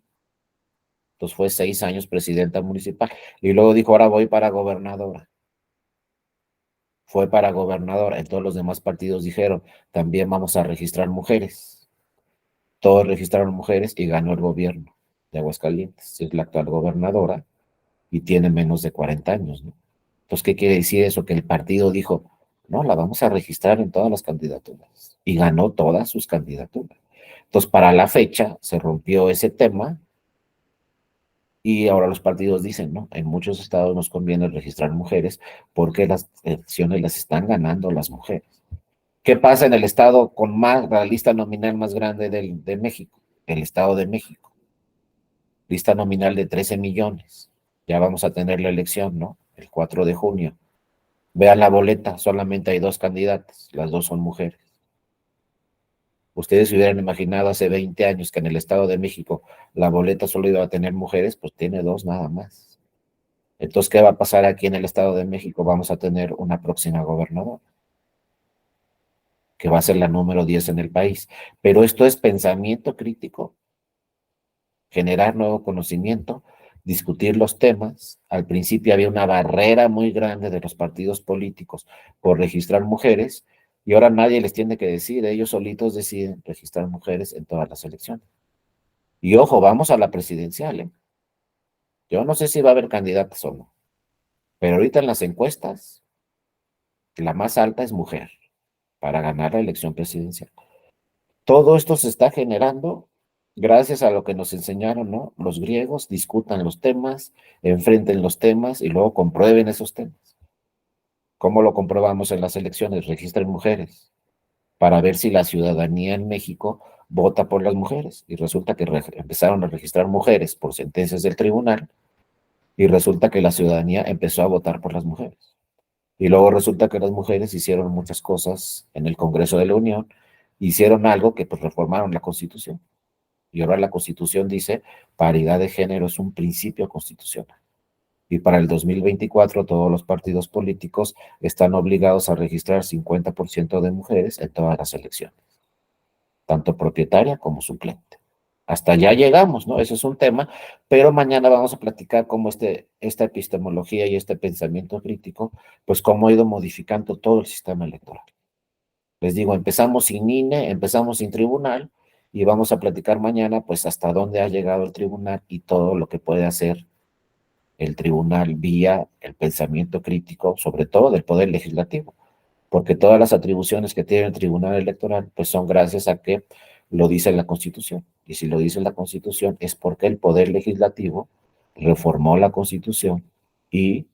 Entonces fue 6 años presidenta municipal. Y luego dijo, ahora voy para gobernadora. Fue para gobernadora. En todos los demás partidos dijeron, también vamos a registrar mujeres. Todos registraron mujeres y ganó el gobierno de Aguascalientes. Es la actual gobernadora y tiene menos de 40 años, ¿no? Entonces, ¿qué quiere decir eso? Que el partido dijo, no, la vamos a registrar en todas las candidaturas. Y ganó todas sus candidaturas. Entonces, para la fecha se rompió ese tema y ahora los partidos dicen, no, en muchos estados nos conviene registrar mujeres porque las elecciones las están ganando las mujeres. ¿Qué pasa en el estado con la lista nominal más grande de México? El Estado de México. Lista nominal de 13 millones. Ya vamos a tener la elección, ¿no? El 4 de junio. Vean la boleta, solamente hay 2 candidatas, las dos son mujeres. Ustedes se hubieran imaginado hace 20 años que en el Estado de México la boleta solo iba a tener mujeres, pues tiene 2 nada más. Entonces, ¿qué va a pasar aquí en el Estado de México? Vamos a tener una próxima gobernadora, que va a ser la número 10 en el país. Pero esto es pensamiento crítico, generar nuevo conocimiento discutir los temas. Al principio había una barrera muy grande de los partidos políticos por registrar mujeres, y ahora nadie les tiene que decir, ellos solitos deciden registrar mujeres en todas las elecciones. Y ojo, vamos a la presidencial, ¿eh? Yo no sé si va a haber candidatas o no, pero ahorita en las encuestas, la más alta es mujer para ganar la elección presidencial. Todo esto se está generando gracias a lo que nos enseñaron, ¿no? Los griegos: discutan los temas, enfrenten los temas y luego comprueben esos temas. ¿Cómo lo comprobamos en las elecciones? Registren mujeres para ver si la ciudadanía en México vota por las mujeres. Y resulta que empezaron a registrar mujeres por sentencias del tribunal, y resulta que la ciudadanía empezó a votar por las mujeres. Y luego resulta que las mujeres hicieron muchas cosas en el Congreso de la Unión, hicieron algo que pues reformaron la Constitución. Y ahora la Constitución dice: paridad de género es un principio constitucional. Y para el 2024 todos los partidos políticos están obligados a registrar 50% de mujeres en todas las elecciones, tanto propietaria como suplente. Hasta allá llegamos, ¿no? Ese es un tema, pero mañana vamos a platicar cómo esta epistemología y este pensamiento crítico, pues cómo ha ido modificando todo el sistema electoral. Les digo, empezamos sin INE, empezamos sin tribunal, y vamos a platicar mañana pues hasta dónde ha llegado el tribunal y todo lo que puede hacer el tribunal vía el pensamiento crítico, sobre todo del poder legislativo, porque todas las atribuciones que tiene el tribunal electoral pues son gracias a que lo dice la Constitución. Y si lo dice la Constitución es porque el poder legislativo reformó la Constitución y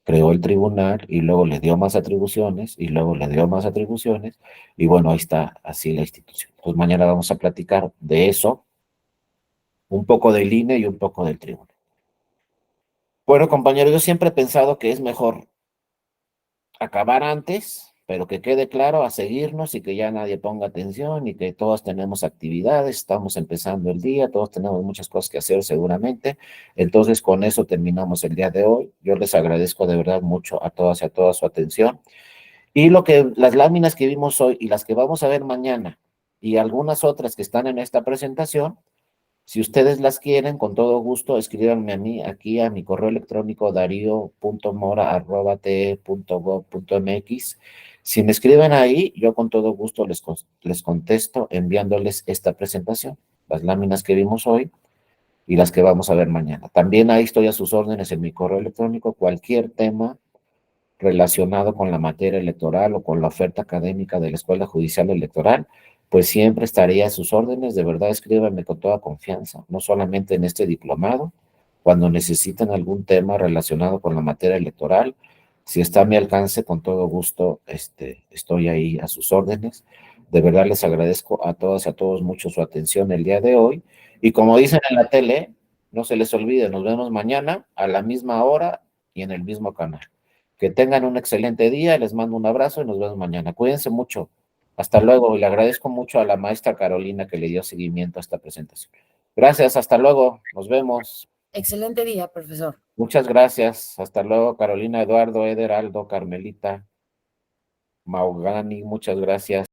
creó el tribunal, y luego le dio más atribuciones, y luego le dio más atribuciones, y bueno, ahí está así la institución. Pues mañana vamos a platicar de eso, un poco del INE y un poco del tribunal. Bueno, compañero, yo siempre he pensado que es mejor acabar antes, pero que quede claro, a seguirnos y que ya nadie ponga atención y que todos tenemos actividades, estamos empezando el día, todos tenemos muchas cosas que hacer seguramente. Entonces, con eso terminamos el día de hoy. Yo les agradezco de verdad mucho a todas y a toda su atención. Y las láminas que vimos hoy y las que vamos a ver mañana y algunas otras que están en esta presentación, si ustedes las quieren, con todo gusto, escríbanme a mí, aquí a mi correo electrónico dario.mora@te.gov.mx. Si me escriben ahí, yo con todo gusto les contesto enviándoles esta presentación, las láminas que vimos hoy y las que vamos a ver mañana. También ahí estoy a sus órdenes en mi correo electrónico, cualquier tema relacionado con la materia electoral o con la oferta académica de la Escuela Judicial Electoral, pues siempre estaría a sus órdenes. De verdad, escríbanme con toda confianza, no solamente en este diplomado, cuando necesiten algún tema relacionado con la materia electoral. Si está a mi alcance, con todo gusto, estoy ahí a sus órdenes. De verdad les agradezco a todas y a todos mucho su atención el día de hoy. Y como dicen en la tele, no se les olvide, nos vemos mañana a la misma hora y en el mismo canal. Que tengan un excelente día, les mando un abrazo y nos vemos mañana. Cuídense mucho. Hasta luego, y le agradezco mucho a la maestra Carolina que le dio seguimiento a esta presentación. Gracias, hasta luego, nos vemos. Excelente día, profesor. Muchas gracias, hasta luego, Carolina, Eduardo, Eder, Aldo, Carmelita, Maugani, muchas gracias.